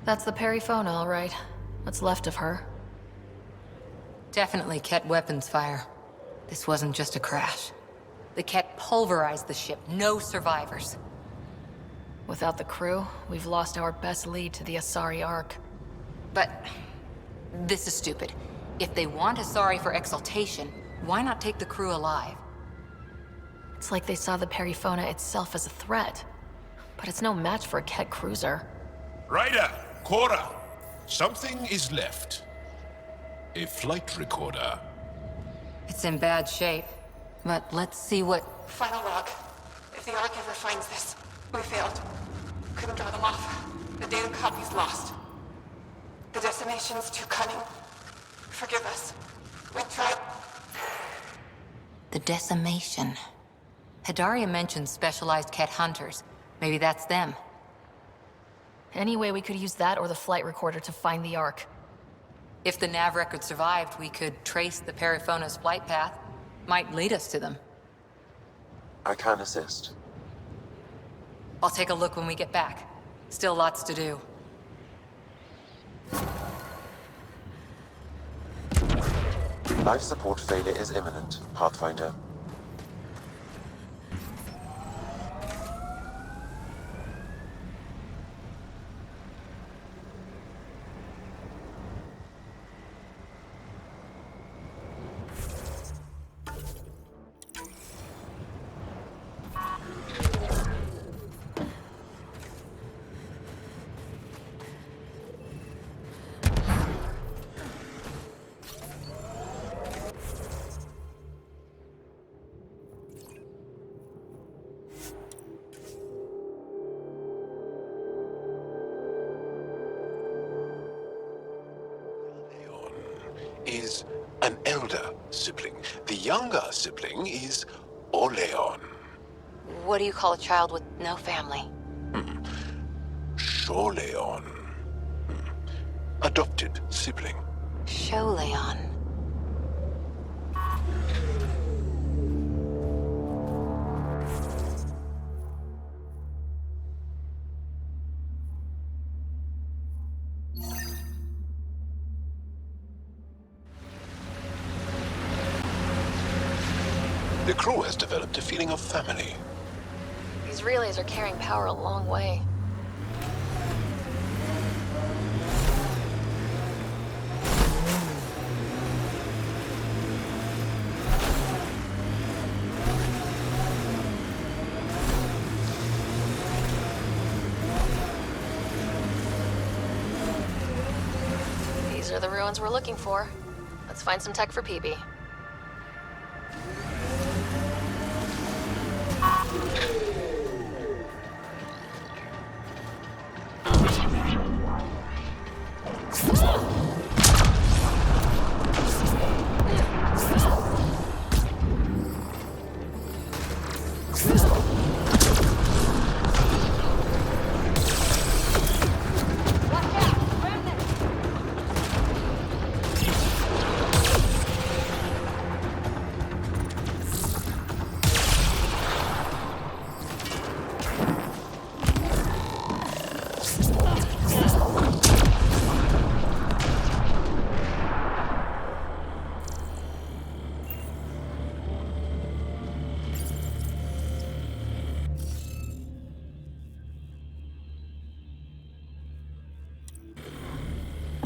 That's the Periphona, all right. What's left of her. Definitely Ket weapons fire. This wasn't just a crash. The Ket pulverized the ship. No survivors. Without the crew, we've lost our best lead to the Asari Ark. But this is stupid. If they want Asari for exaltation, why not take the crew alive? It's like they saw the Periphona itself as a threat. But it's no match for a Ket cruiser. Ryder! Cora! Something is left. A flight recorder. It's in bad shape. But let's see what... Final log. If the Ark ever finds this, we failed. Couldn't draw them off. The data copy's lost. The decimation's too cunning. Forgive us. We tried... The decimation. Hidaria mentioned specialized Ket hunters. Maybe that's them. Anyway, we could use that or the flight recorder to find the Ark. If the nav record survived, we could trace the Periphona's flight path. Might lead us to them. I can assist. I'll take a look when we get back. Still lots to do. Life support failure is imminent, Pathfinder. Is an elder sibling. The younger sibling is Oleon. What do you call a child with no family? Sholeon. Adopted sibling. Sholeon. The crew has developed a feeling of family. These relays are carrying power a long way. These are the ruins we're looking for. Let's find some tech for PB.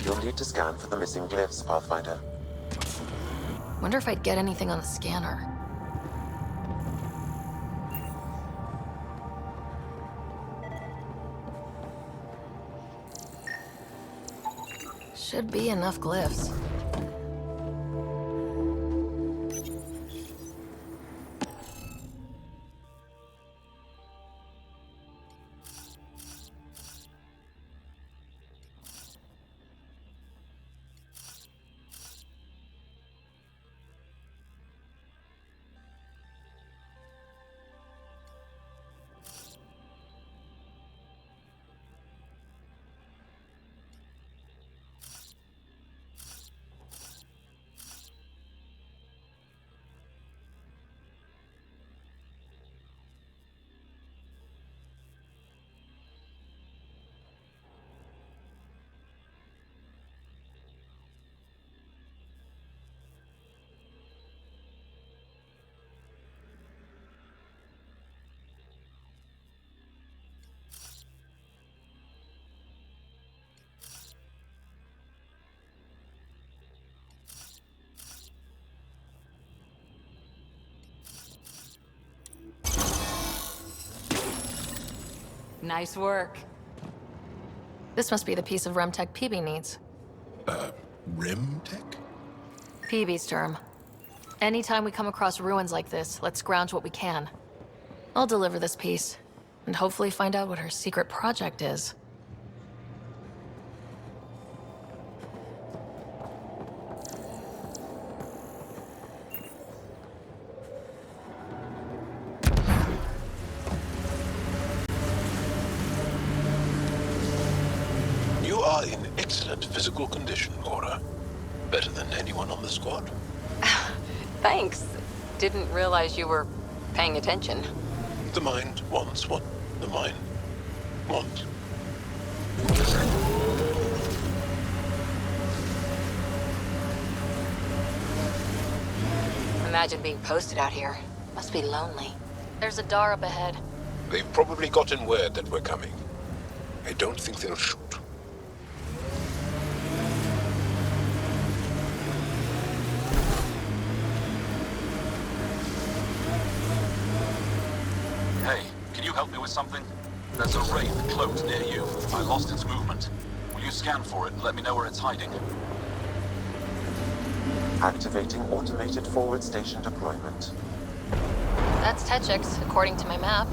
You'll need to scan for the missing glyphs, Pathfinder. Wonder if I'd get anything on the scanner. Should be enough glyphs. Nice work. This must be the piece of Remtech Peebee needs. Remtech? Peebee's term. Anytime we come across ruins like this, let's scrounge what we can. I'll deliver this piece, and hopefully find out what her secret project is. You are in excellent physical condition, Cora. Better than anyone on the squad. Thanks. Didn't realize you were paying attention. The mind wants what the mind wants. Imagine being posted out here. Must be lonely. There's a Dar up ahead. They've probably gotten word that we're coming. I don't think they'll shoot. Hey, can you help me with something? There's a wraith cloaked near you. I lost its movement. Will you scan for it and let me know where it's hiding? Activating automated forward station deployment. That's Techix, according to my map.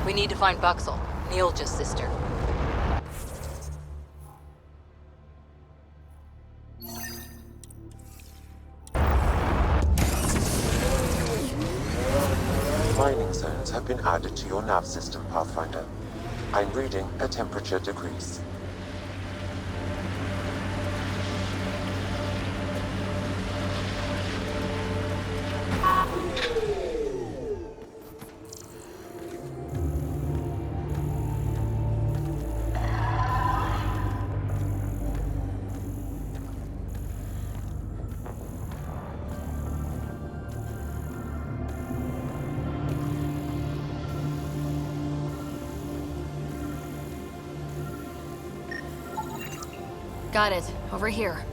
We need to find Buxel, Neil's sister. Mining zones have been added to your nav system, Pathfinder. I'm reading a temperature decrease. Got it. Over here.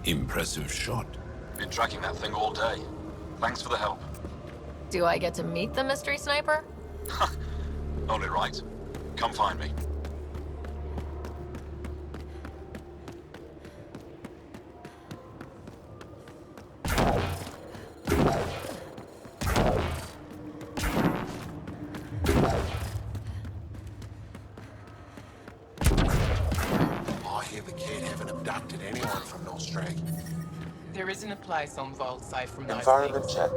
Impressive shot. Been tracking that thing all day. Thanks for the help. Do I get to meet the mystery sniper? Only right. Come find me. I hear the kid haven't abducted anyone from Nostrag. There isn't a place on Voeld safe from those Environment things. check.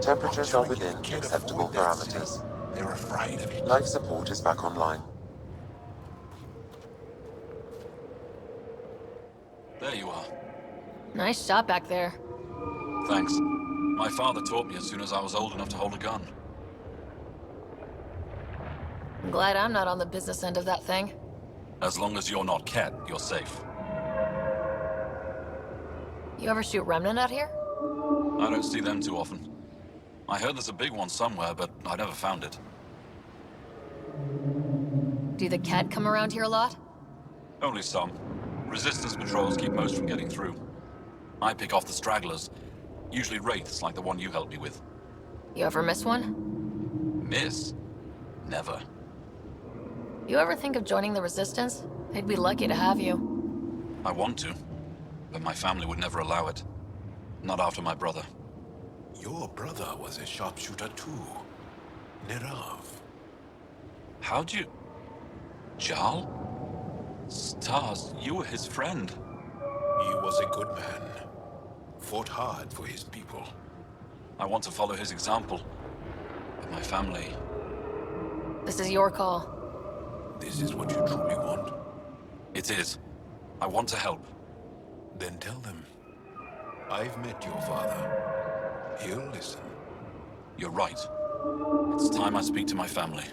Temperatures are within acceptable parameters. They're afraid of it. Life support is back online. There you are. Nice shot back there. Thanks. My father taught me as soon as I was old enough to hold a gun. I'm glad I'm not on the business end of that thing. As long as you're not Cat, you're safe. You ever shoot Remnant out here? I don't see them too often. I heard there's a big one somewhere, but I never found it. Do the Cat come around here a lot? Only some. Resistance patrols keep most from getting through. I pick off the stragglers. Usually wraiths like the one you helped me with. You ever miss one? Miss? Never. You ever think of joining the Resistance? They'd be lucky to have you. I want to, but my family would never allow it. Not after my brother. Your brother was a sharpshooter too. Nerav. How'd you... Jarl? Stars, you were his friend. He was a good man. Fought hard for his people. I want to follow his example. But my family... This is your call. This is what you truly want? It is. I want to help. Then tell them. I've met your father. He'll listen. You're right. It's time I speak to my family.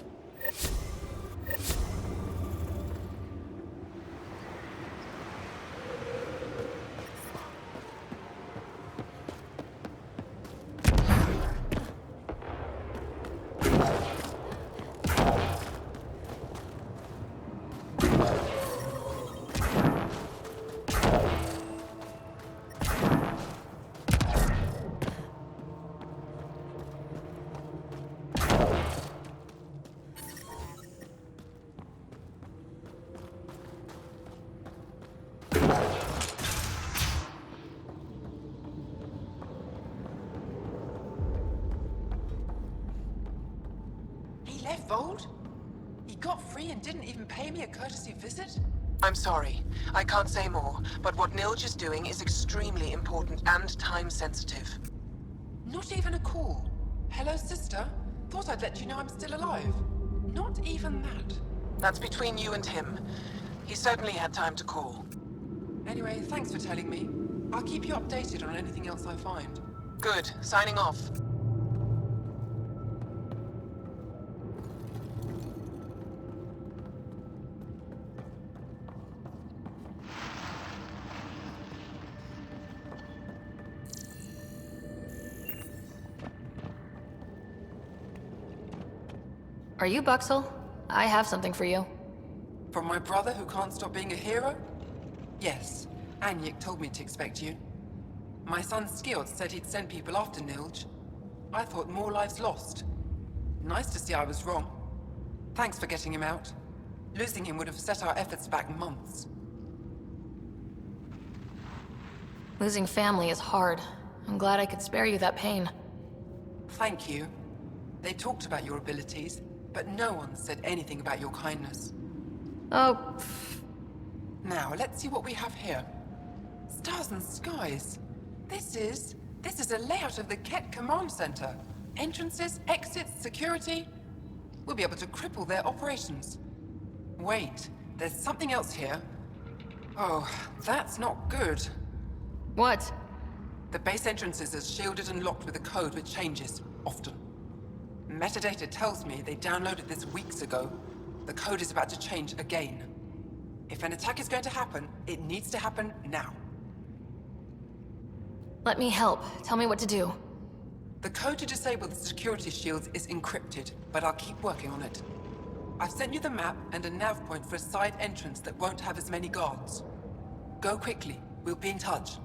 He left Voeld? He got free and didn't even pay me a courtesy visit? I'm sorry. I can't say more, but what Nilge is doing is extremely important and time-sensitive. Not even a call. Hello, sister. Thought I'd let you know I'm still alive. Not even that. That's between you and him. He certainly had time to call. Anyway, thanks for telling me. I'll keep you updated on anything else I find. Good. Signing off. Are you Buxel? I have something for you. From my brother who can't stop being a hero? Yes. Anyek told me to expect you. My son Skjord said he'd send people after Nilge. I thought more lives lost. Nice to see I was wrong. Thanks for getting him out. Losing him would have set our efforts back months. Losing family is hard. I'm glad I could spare you that pain. Thank you. They talked about your abilities, but no one said anything about your kindness. Oh. Now, let's see what we have here. Stars and skies. This is a layout of the Ket Command Center. Entrances, exits, security. We'll be able to cripple their operations. Wait, there's something else here. Oh, that's not good. What? The base entrances are shielded and locked with a code which changes, often. Metadata tells me they downloaded this weeks ago. The code is about to change again. If an attack is going to happen, it needs to happen now. Let me help. Tell me what to do. The code to disable the security shields is encrypted, but I'll keep working on it. I've sent you the map and a nav point for a side entrance that won't have as many guards. Go quickly. We'll be in touch.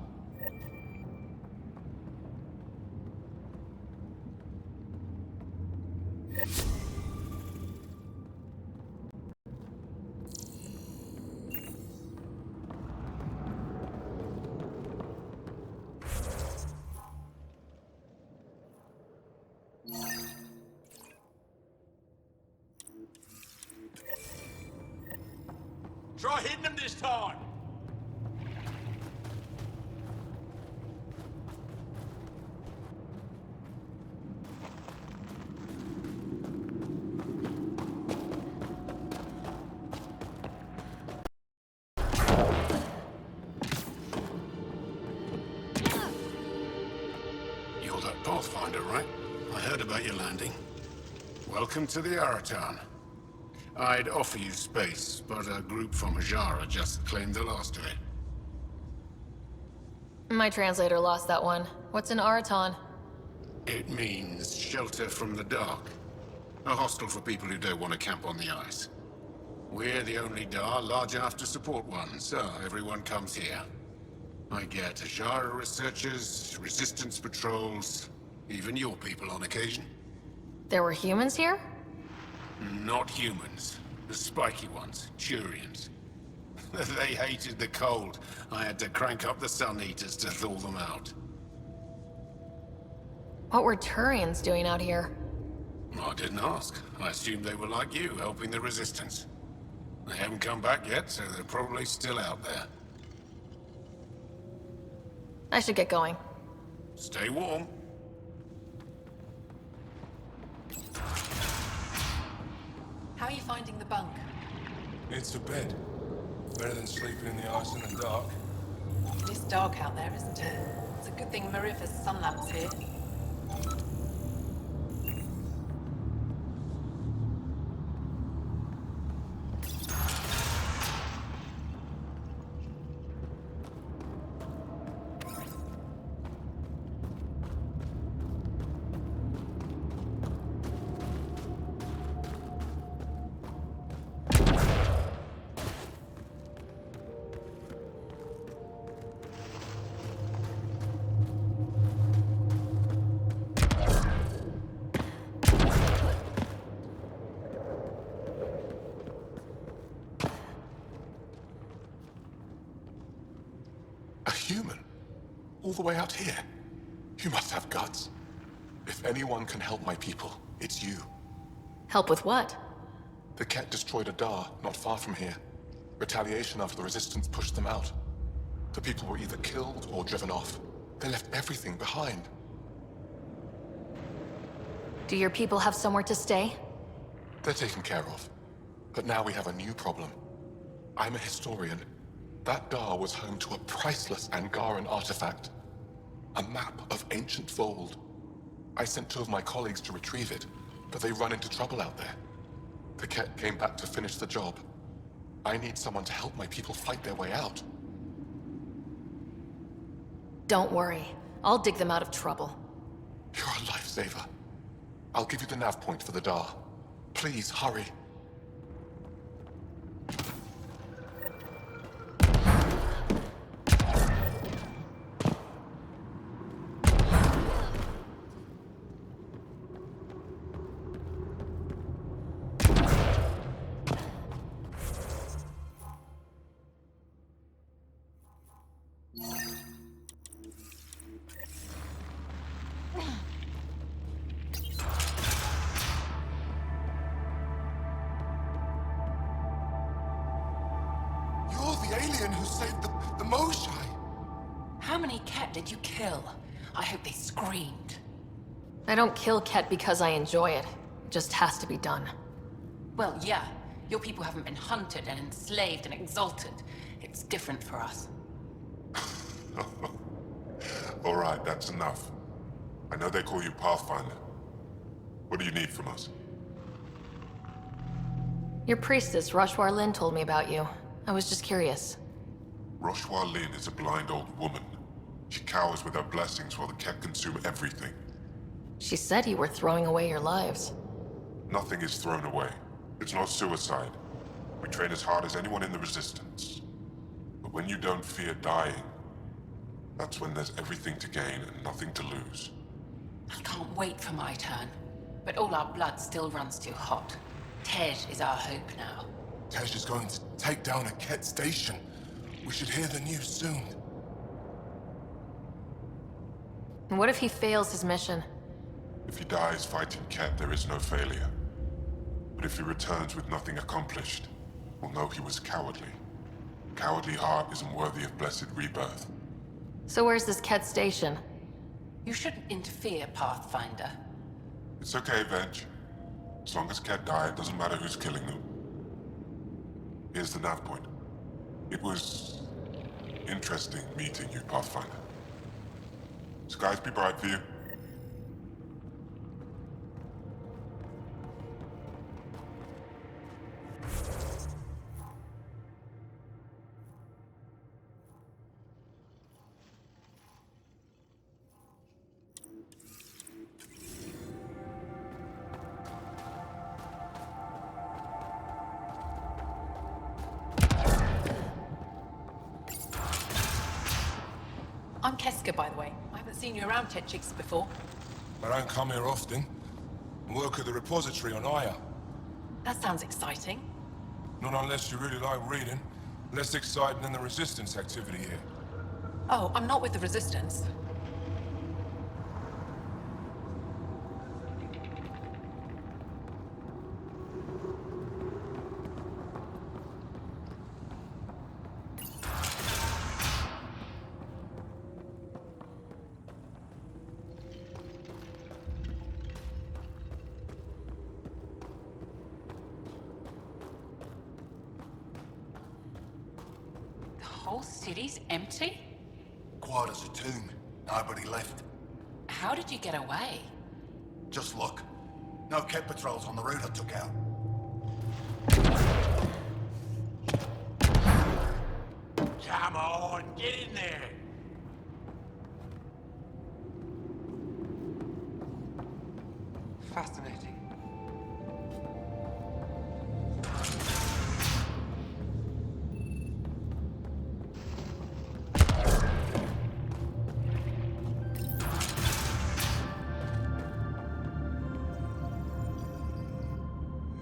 Try hitting them this time! You're that Pathfinder, right? I heard about your landing. Welcome to the Aratan. I'd offer you space, but a group from Hajara just claimed the last of it. My translator lost that one. What's an Araton? It means shelter from the dark. A hostel for people who don't want to camp on the ice. We're the only Dar large enough to support one, so everyone comes here. I get Hajara researchers, resistance patrols, even your people on occasion. There were humans here? Not humans. The spiky ones. Turians. They hated the cold. I had to crank up the Sun Eaters to thaw them out. What were Turians doing out here? I didn't ask. I assumed they were like you, helping the Resistance. They haven't come back yet, so they're probably still out there. I should get going. Stay warm. How are you finding the bunk? It's a bed. Better than sleeping in the ice in the dark. It is dark out there, isn't it? It's a good thing Marifa's sun lamp's here. Human? All the way out here? You must have guts. If anyone can help my people, it's you. Help with what? The Ket destroyed a Dar not far from here. Retaliation after the Resistance pushed them out. The people were either killed or driven off. They left everything behind. Do your people have somewhere to stay? They're taken care of. But now we have a new problem. I'm a historian. That Dar was home to a priceless Angaran artifact. A map of ancient Voeld. I sent 2 of my colleagues to retrieve it, but they run into trouble out there. The Ket came back to finish the job. I need someone to help my people fight their way out. Don't worry. I'll dig them out of trouble. You're a lifesaver. I'll give you the nav point for the Dar. Please, hurry. The alien who saved the Moshai. How many Ket did you kill? I hope they screamed. I don't kill Ket because I enjoy it. It just has to be done. Well, yeah. Your people haven't been hunted and enslaved and exalted. It's different for us. All right, that's enough. I know they call you Pathfinder. What do you need from us? Your priestess, Roshwar Lin, told me about you. I was just curious. Roshwar Lin is a blind old woman. She cowers with her blessings while the Ket consume everything. She said you were throwing away your lives. Nothing is thrown away. It's not suicide. We train as hard as anyone in the Resistance. But when you don't fear dying, that's when there's everything to gain and nothing to lose. I can't wait for my turn. But all our blood still runs too hot. Tej is our hope now. Tej is going to take down a Ket station. We should hear the news soon. And what if he fails his mission? If he dies fighting Ket, there is no failure. But if he returns with nothing accomplished, we'll know he was cowardly. Cowardly heart isn't worthy of blessed rebirth. So where's this Ket station? You shouldn't interfere, Pathfinder. It's okay, Venge. As long as Ket die, it doesn't matter who's killing them. Here's the nav point. It was interesting meeting you, Pathfinder. Skies be bright for you. I'm Keska, by the way. I haven't seen you around Techix before. I don't come here often. I work at the repository on Aya. That sounds exciting. Not unless you really like reading. Less exciting than the Resistance activity here. Oh, I'm not with the Resistance. The whole city's empty? Quiet as a tomb. Nobody left. How did you get away? Just look. No Ket patrols on the route I took out. Come on, get in there. Fascinating.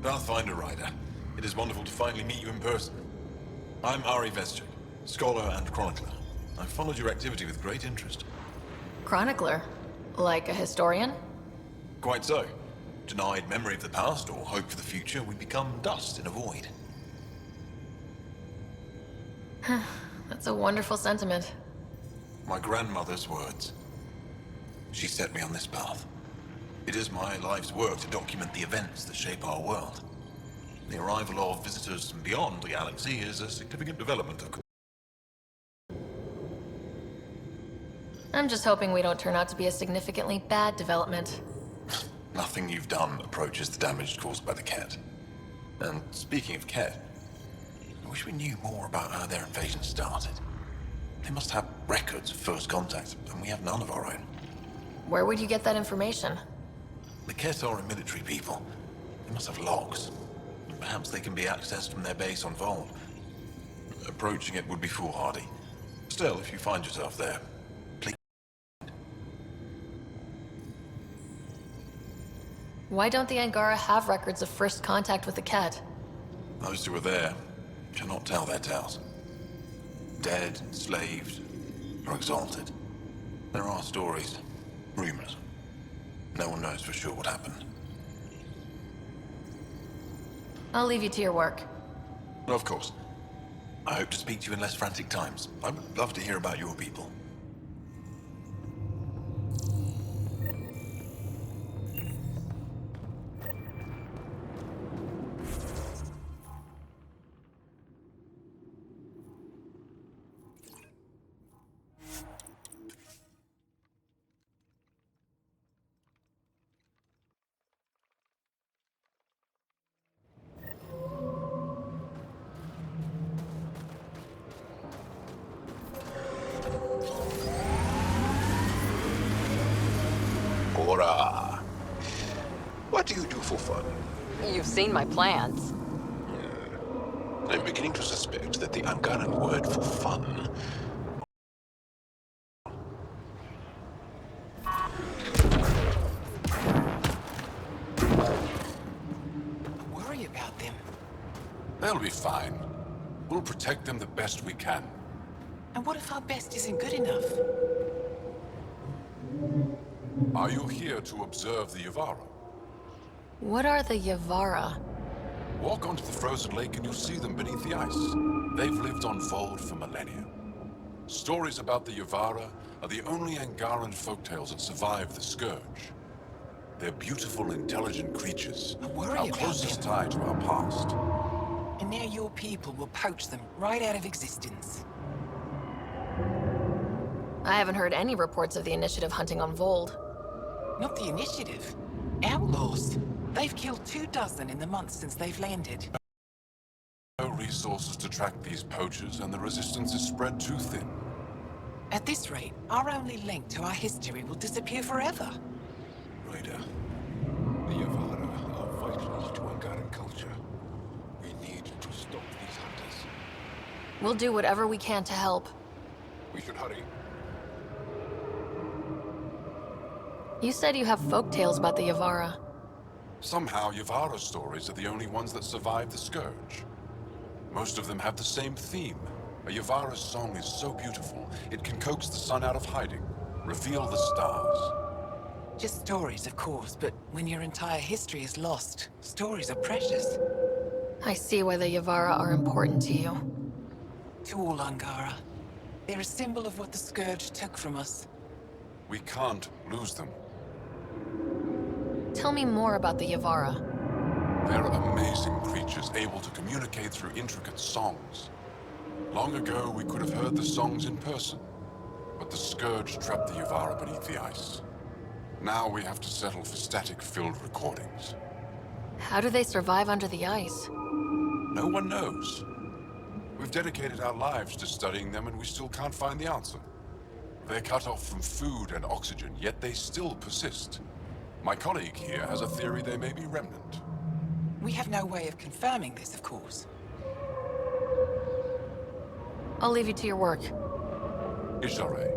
Pathfinder Rider, it is wonderful to finally meet you in person. I'm Ari Vestchuk, scholar and chronicler. I've followed your activity with great interest. Chronicler? Like a historian? Quite so. Denied memory of the past or hope for the future, we become dust in a void. That's a wonderful sentiment. My grandmother's words. She set me on this path. It is my life's work to document the events that shape our world. The arrival of visitors from beyond the galaxy is a significant development of... I'm just hoping we don't turn out to be a significantly bad development. Nothing you've done approaches the damage caused by the Ket. And speaking of Ket, I wish we knew more about how their invasion started. They must have records of first contact, and we have none of our own. Where would you get that information? The Ket are a military people. They must have logs. Perhaps they can be accessed from their base on Voeld. Approaching it would be foolhardy. Still, if you find yourself there, please. Why don't the Angara have records of first contact with the Ket? Those who are there cannot tell their tales. Dead, enslaved, or exalted. There are stories, rumors. No one knows for sure what happened. I'll leave you to your work. Of course. I hope to speak to you in less frantic times. I would love to hear about your people. Cora, what do you do for fun? You've seen my plans. I'm beginning to suspect that the Angaran word for fun... I worry about them. They'll be fine. We'll protect them the best we can. And what if our best isn't good enough? Are you here to observe the Yavara? What are the Yavara? Walk onto the frozen lake and you'll see them beneath the ice. They've lived on Voeld for millennia. Stories about the Yavara are the only Angaran folktales that survive the Scourge. They're beautiful, intelligent creatures. I worry our about closest them. tie to our past. And now your people will poach them right out of existence. I haven't heard any reports of the Initiative hunting on Voeld. Not the Initiative. Outlaws. They've killed 24 in the months since they've landed. No resources to track these poachers, and the resistance is spread too thin. At this rate, our only link to our history will disappear forever. Ryder, the Yavara are vital to Angaran culture. We need to stop these hunters. We'll do whatever we can to help. We should hurry. You said you have folk tales about the Yavara. Somehow, Yavara stories are the only ones that survive the Scourge. Most of them have the same theme. A Yavara's song is so beautiful, it can coax the sun out of hiding, reveal the stars. Just stories, of course, but when your entire history is lost, stories are precious. I see why the Yavara are important to you. To all Angara. They're a symbol of what the Scourge took from us. We can't lose them. Tell me more about the Yavara. They're amazing creatures, able to communicate through intricate songs. Long ago, we could have heard the songs in person, but the Scourge trapped the Yavara beneath the ice. Now we have to settle for static-filled recordings. How do they survive under the ice? No one knows. We've dedicated our lives to studying them, and we still can't find the answer. They're cut off from food and oxygen, yet they still persist. My colleague here has a theory they may be remnant. We have no way of confirming this, of course. I'll leave you to your work. Ishare.